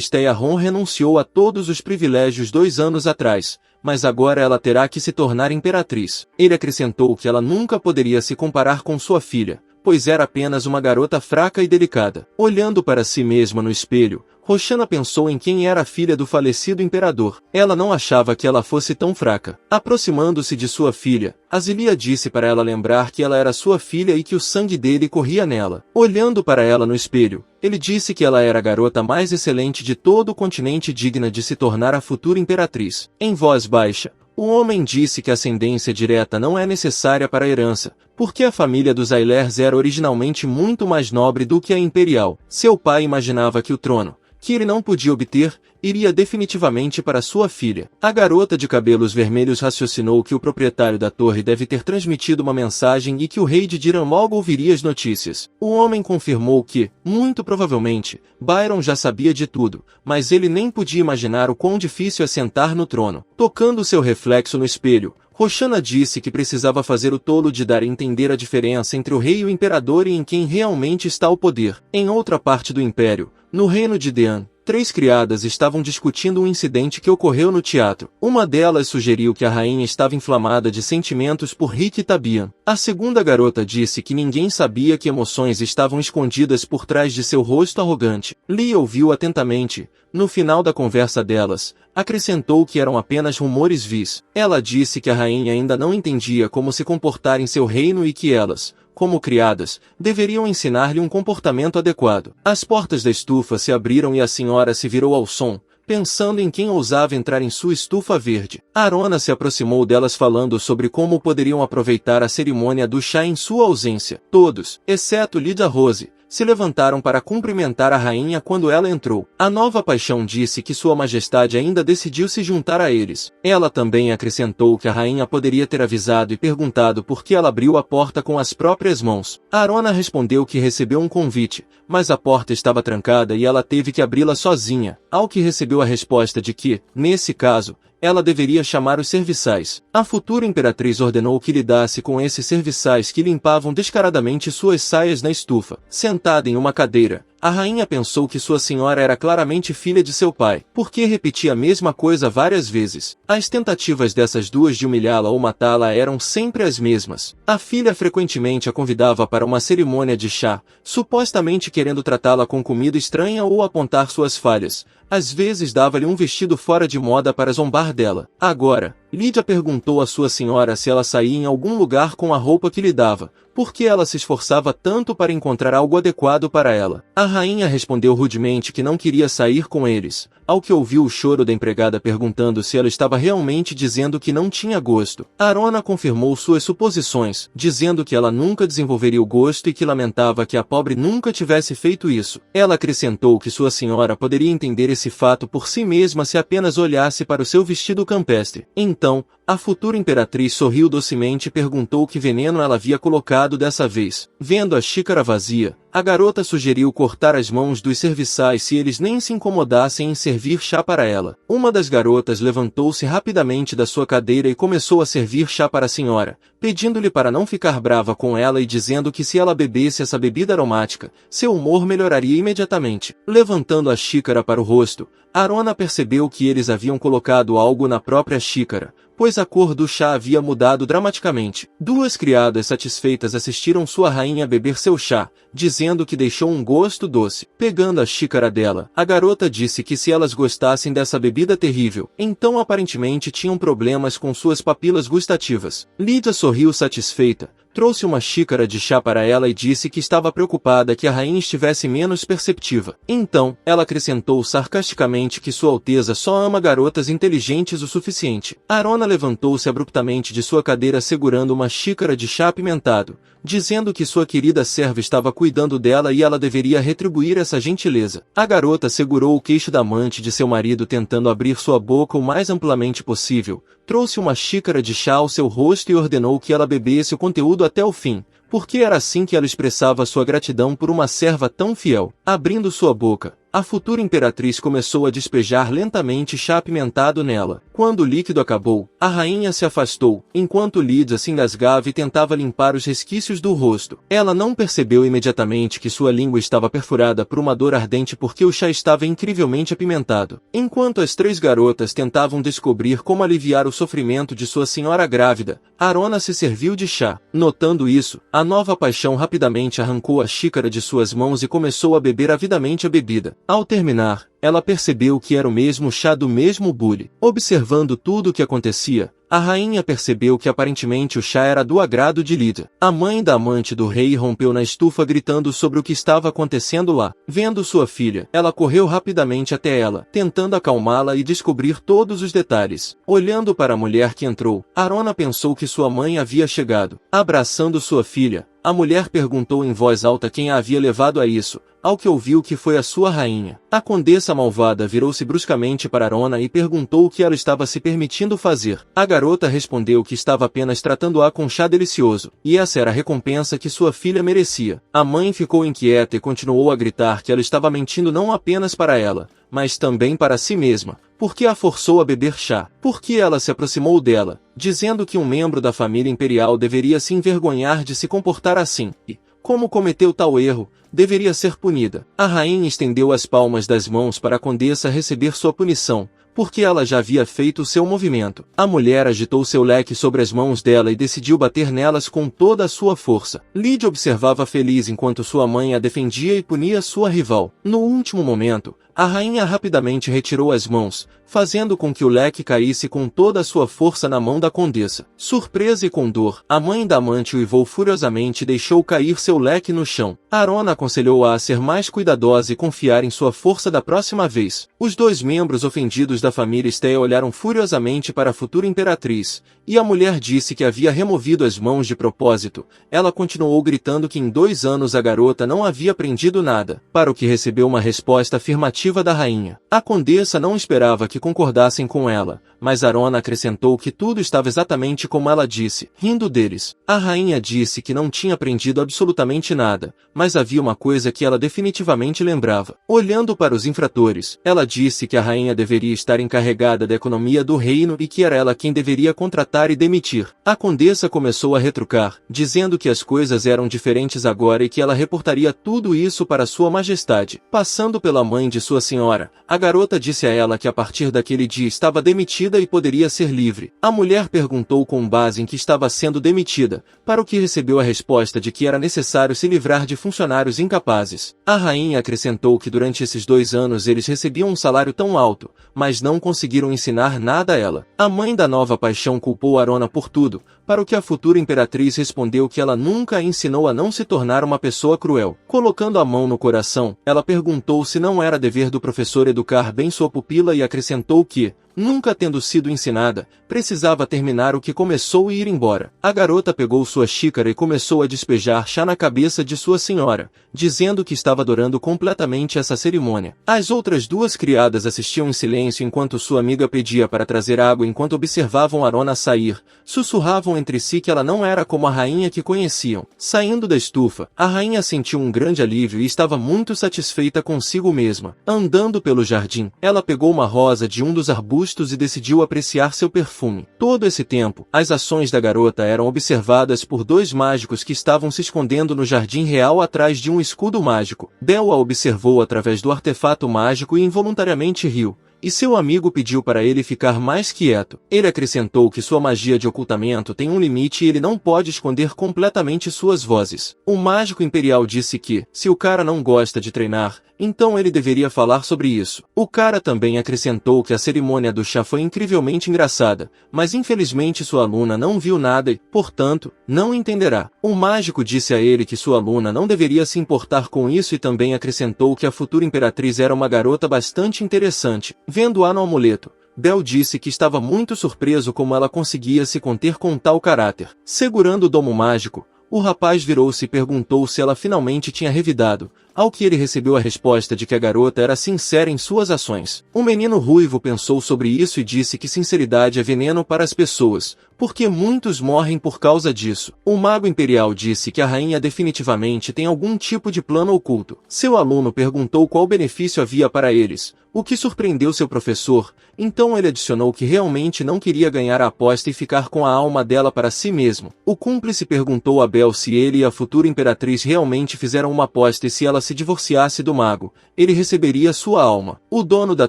Steahon renunciou a todos os privilégios 2 anos atrás, mas agora ela terá que se tornar imperatriz. Ele acrescentou que ela nunca poderia se comparar com sua filha, pois era apenas uma garota fraca e delicada. Olhando para si mesma no espelho, Roxana pensou em quem era a filha do falecido imperador. Ela não achava que ela fosse tão fraca. Aproximando-se de sua filha, Azilia disse para ela lembrar que ela era sua filha e que o sangue dele corria nela. Olhando para ela no espelho, ele disse que ela era a garota mais excelente de todo o continente digna de se tornar a futura imperatriz. Em voz baixa, o homem disse que a ascendência direta não é necessária para a herança, porque a família dos Ailers era originalmente muito mais nobre do que a imperial. Seu pai imaginava que o trono, que ele não podia obter, iria definitivamente para sua filha. A garota de cabelos vermelhos raciocinou que o proprietário da torre deve ter transmitido uma mensagem e que o rei de Diran logo ouviria as notícias. O homem confirmou que, muito provavelmente, Byron já sabia de tudo, mas ele nem podia imaginar o quão difícil é sentar no trono. Tocando seu reflexo no espelho, Roxana disse que precisava fazer o tolo de dar a entender a diferença entre o rei e o imperador e em quem realmente está o poder. Em outra parte do império, no reino de Dean, 3 criadas estavam discutindo um incidente que ocorreu no teatro. Uma delas sugeriu que a rainha estava inflamada de sentimentos por Rick e Tabian. A segunda garota disse que ninguém sabia que emoções estavam escondidas por trás de seu rosto arrogante. Lee ouviu atentamente. No final da conversa delas, acrescentou que eram apenas rumores vis. Ela disse que a rainha ainda não entendia como se comportar em seu reino e que elas, como criadas, deveriam ensinar-lhe um comportamento adequado. As portas da estufa se abriram e a senhora se virou ao som, pensando em quem ousava entrar em sua estufa verde. Arona se aproximou delas falando sobre como poderiam aproveitar a cerimônia do chá em sua ausência. Todos, exceto Lydia Rose, se levantaram para cumprimentar a rainha quando ela entrou. A nova paixão disse que Sua Majestade ainda decidiu se juntar a eles. Ela também acrescentou que a rainha poderia ter avisado e perguntado por que ela abriu a porta com as próprias mãos. Arona respondeu que recebeu um convite, mas a porta estava trancada e ela teve que abri-la sozinha, ao que recebeu a resposta de que, nesse caso, ela deveria chamar os serviçais. A futura imperatriz ordenou que lidasse com esses serviçais que limpavam descaradamente suas saias na estufa. Sentada em uma cadeira, a rainha pensou que sua senhora era claramente filha de seu pai, porque repetia a mesma coisa várias vezes. As tentativas dessas duas de humilhá-la ou matá-la eram sempre as mesmas. A filha frequentemente a convidava para uma cerimônia de chá, supostamente querendo tratá-la com comida estranha ou apontar suas falhas. Às vezes dava-lhe um vestido fora de moda para zombar dela. Agora, Lídia perguntou à sua senhora se ela saía em algum lugar com a roupa que lhe dava, porque ela se esforçava tanto para encontrar algo adequado para ela. A rainha respondeu rudemente que não queria sair com eles, ao que ouviu o choro da empregada perguntando se ela estava realmente dizendo que não tinha gosto. Arona confirmou suas suposições, dizendo que ela nunca desenvolveria o gosto e que lamentava que a pobre nunca tivesse feito isso. Ela acrescentou que sua senhora poderia entender esse fato por si mesma se apenas olhasse para o seu vestido campestre. Então, a futura imperatriz sorriu docemente e perguntou que veneno ela havia colocado dessa vez. Vendo a xícara vazia, a garota sugeriu cortar as mãos dos serviçais se eles nem se incomodassem em servir chá para ela. Uma das garotas levantou-se rapidamente da sua cadeira e começou a servir chá para a senhora, pedindo-lhe para não ficar brava com ela e dizendo que se ela bebesse essa bebida aromática, seu humor melhoraria imediatamente. Levantando a xícara para o rosto, Arona percebeu que eles haviam colocado algo na própria xícara, pois a cor do chá havia mudado dramaticamente. Duas criadas satisfeitas assistiram sua rainha beber seu chá, dizendo que deixou um gosto doce. Pegando a xícara dela, a garota disse que se elas gostassem dessa bebida terrível, então aparentemente tinham problemas com suas papilas gustativas. Lídia sorriu satisfeita, trouxe uma xícara de chá para ela e disse que estava preocupada que a rainha estivesse menos perceptiva. Então, ela acrescentou sarcasticamente que Sua Alteza só ama garotas inteligentes o suficiente. Arona levantou-se abruptamente de sua cadeira segurando uma xícara de chá apimentado, dizendo que sua querida serva estava cuidando dela e ela deveria retribuir essa gentileza. A garota segurou o queixo da amante de seu marido tentando abrir sua boca o mais amplamente possível, trouxe uma xícara de chá ao seu rosto e ordenou que ela bebesse o conteúdo até o fim, porque era assim que ela expressava sua gratidão por uma serva tão fiel. Abrindo sua boca, a futura imperatriz começou a despejar lentamente chá apimentado nela. Quando o líquido acabou, a rainha se afastou, enquanto Lídia se engasgava e tentava limpar os resquícios do rosto. Ela não percebeu imediatamente que sua língua estava perfurada por uma dor ardente porque o chá estava incrivelmente apimentado. Enquanto as três garotas tentavam descobrir como aliviar o sofrimento de sua senhora grávida, Arona se serviu de chá. Notando isso, a nova paixão rapidamente arrancou a xícara de suas mãos e começou a beber avidamente a bebida. Ao terminar, ela percebeu que era o mesmo chá do mesmo bule. Observando tudo o que acontecia, a rainha percebeu que aparentemente o chá era do agrado de Lídia. A mãe da amante do rei rompeu na estufa gritando sobre o que estava acontecendo lá. Vendo sua filha, ela correu rapidamente até ela, tentando acalmá-la e descobrir todos os detalhes. Olhando para a mulher que entrou, Arona pensou que sua mãe havia chegado. Abraçando sua filha, a mulher perguntou em voz alta quem a havia levado a isso, ao que ouviu que foi a sua rainha. A condessa malvada virou-se bruscamente para Arona e perguntou o que ela estava se permitindo fazer. A garota respondeu que estava apenas tratando-a com chá delicioso, e essa era a recompensa que sua filha merecia. A mãe ficou inquieta e continuou a gritar que ela estava mentindo não apenas para ela, mas também para si mesma, porque a forçou a beber chá. Porque ela se aproximou dela, dizendo que um membro da família imperial deveria se envergonhar de se comportar assim, e, como cometeu tal erro, deveria ser punida. A rainha estendeu as palmas das mãos para a condessa receber sua punição, porque ela já havia feito o seu movimento. A mulher agitou seu leque sobre as mãos dela e decidiu bater nelas com toda a sua força. Lídia observava feliz enquanto sua mãe a defendia e punia sua rival. No último momento, A rainha rapidamente retirou as mãos, fazendo com que o leque caísse com toda a sua força na mão da condessa. Surpresa e com dor, a mãe da amante uivou furiosamente e deixou cair seu leque no chão. Arona aconselhou-a a ser mais cuidadosa e confiar em sua força da próxima vez. Os dois membros ofendidos da família Steia olharam furiosamente para a futura imperatriz, e a mulher disse que havia removido as mãos de propósito. Ela continuou gritando que em 2 anos a garota não havia aprendido nada, para o que recebeu uma resposta afirmativa da rainha. A condessa não esperava que concordassem com ela, mas Arona acrescentou que tudo estava exatamente como ela disse, rindo deles. A rainha disse que não tinha aprendido absolutamente nada, mas havia uma coisa que ela definitivamente lembrava. Olhando para os infratores, ela disse que a rainha deveria estar encarregada da economia do reino e que era ela quem deveria contratar e demitir. A condessa começou a retrucar, dizendo que as coisas eram diferentes agora e que ela reportaria tudo isso para Sua Majestade. Passando pela mãe de sua senhora, a garota disse a ela que a partir daquele dia estava demitida e poderia ser livre. A mulher perguntou com base em que estava sendo demitida, para o que recebeu a resposta de que era necessário se livrar de funcionários incapazes. A rainha acrescentou que durante esses 2 anos eles recebiam um salário tão alto, mas não conseguiram ensinar nada a ela. A mãe da nova paixão culpou Arona por tudo, para o que a futura imperatriz respondeu que ela nunca a ensinou a não se tornar uma pessoa cruel. Colocando a mão no coração, ela perguntou se não era dever do professor educar bem sua pupila e acrescentou que, nunca tendo sido ensinada, precisava terminar o que começou e ir embora. A garota pegou sua xícara e começou a despejar chá na cabeça de sua senhora, dizendo que estava adorando completamente essa cerimônia. As outras 2 criadas assistiam em silêncio enquanto sua amiga pedia para trazer água enquanto observavam Arona sair. Sussurravam entre si que ela não era como a rainha que conheciam. Saindo da estufa, a rainha sentiu um grande alívio e estava muito satisfeita consigo mesma. Andando pelo jardim, ela pegou uma rosa de um dos arbustos e decidiu apreciar seu perfume. Todo esse tempo, as ações da garota eram observadas por 2 mágicos que estavam se escondendo no jardim real atrás de um escudo mágico. Bel a observou através do artefato mágico e involuntariamente riu. E seu amigo pediu para ele ficar mais quieto. Ele acrescentou que sua magia de ocultamento tem um limite e ele não pode esconder completamente suas vozes. O mágico imperial disse que, se o cara não gosta de treinar, então ele deveria falar sobre isso. O cara também acrescentou que a cerimônia do chá foi incrivelmente engraçada, mas infelizmente sua aluna não viu nada e, portanto, não entenderá. O mágico disse a ele que sua aluna não deveria se importar com isso e também acrescentou que a futura imperatriz era uma garota bastante interessante. Vendo-a no amuleto, Bel disse que estava muito surpreso como ela conseguia se conter com tal caráter. Segurando o domo mágico, o rapaz virou-se e perguntou se ela finalmente tinha revidado, ao que ele recebeu a resposta de que a garota era sincera em suas ações. O menino ruivo pensou sobre isso e disse que sinceridade é veneno para as pessoas, porque muitos morrem por causa disso. O mago imperial disse que a rainha definitivamente tem algum tipo de plano oculto. Seu aluno perguntou qual benefício havia para eles, o que surpreendeu seu professor, então ele adicionou que realmente não queria ganhar a aposta e ficar com a alma dela para si mesmo. O cúmplice perguntou a Bel se ele e a futura imperatriz realmente fizeram uma aposta e se ela se divorciasse do mago, ele receberia sua alma. O dono da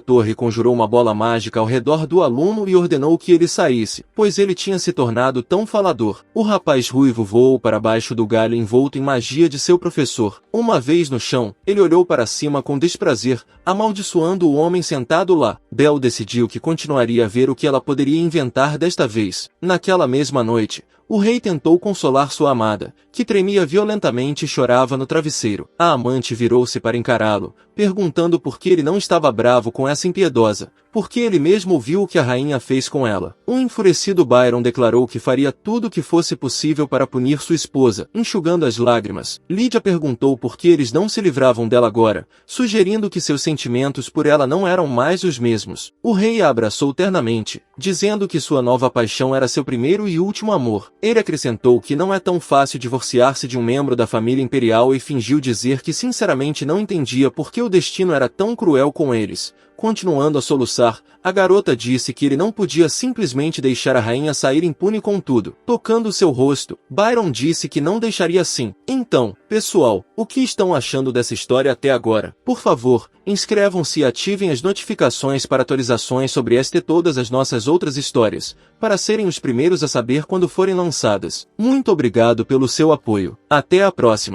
torre conjurou uma bola mágica ao redor do aluno e ordenou que ele saísse, pois ele tinha se tornado tão falador. O rapaz ruivo voou para baixo do galho envolto em magia de seu professor. Uma vez no chão, ele olhou para cima com desprazer, amaldiçoando o homem sentado lá. Bel decidiu que continuaria a ver o que ela poderia inventar desta vez. Naquela mesma noite, o rei tentou consolar sua amada, que tremia violentamente e chorava no travesseiro. A amante virou-se para encará-lo, perguntando por que ele não estava bravo com essa impiedosa, porque ele mesmo viu o que a rainha fez com ela. O enfurecido Byron declarou que faria tudo o que fosse possível para punir sua esposa, enxugando as lágrimas. Lydia perguntou por que eles não se livravam dela agora, sugerindo que seus sentimentos por ela não eram mais os mesmos. O rei a abraçou ternamente, dizendo que sua nova paixão era seu primeiro e último amor. Ele acrescentou que não é tão fácil divorciar-se de um membro da família imperial e fingiu dizer que sinceramente não entendia por que o destino era tão cruel com eles. Continuando a soluçar, a garota disse que ele não podia simplesmente deixar a rainha sair impune com tudo. Tocando seu rosto, Byron disse que não deixaria assim. Então, pessoal, o que estão achando dessa história até agora? Por favor, inscrevam-se e ativem as notificações para atualizações sobre esta e todas as nossas outras histórias, para serem os primeiros a saber quando forem lançadas. Muito obrigado pelo seu apoio. Até a próxima!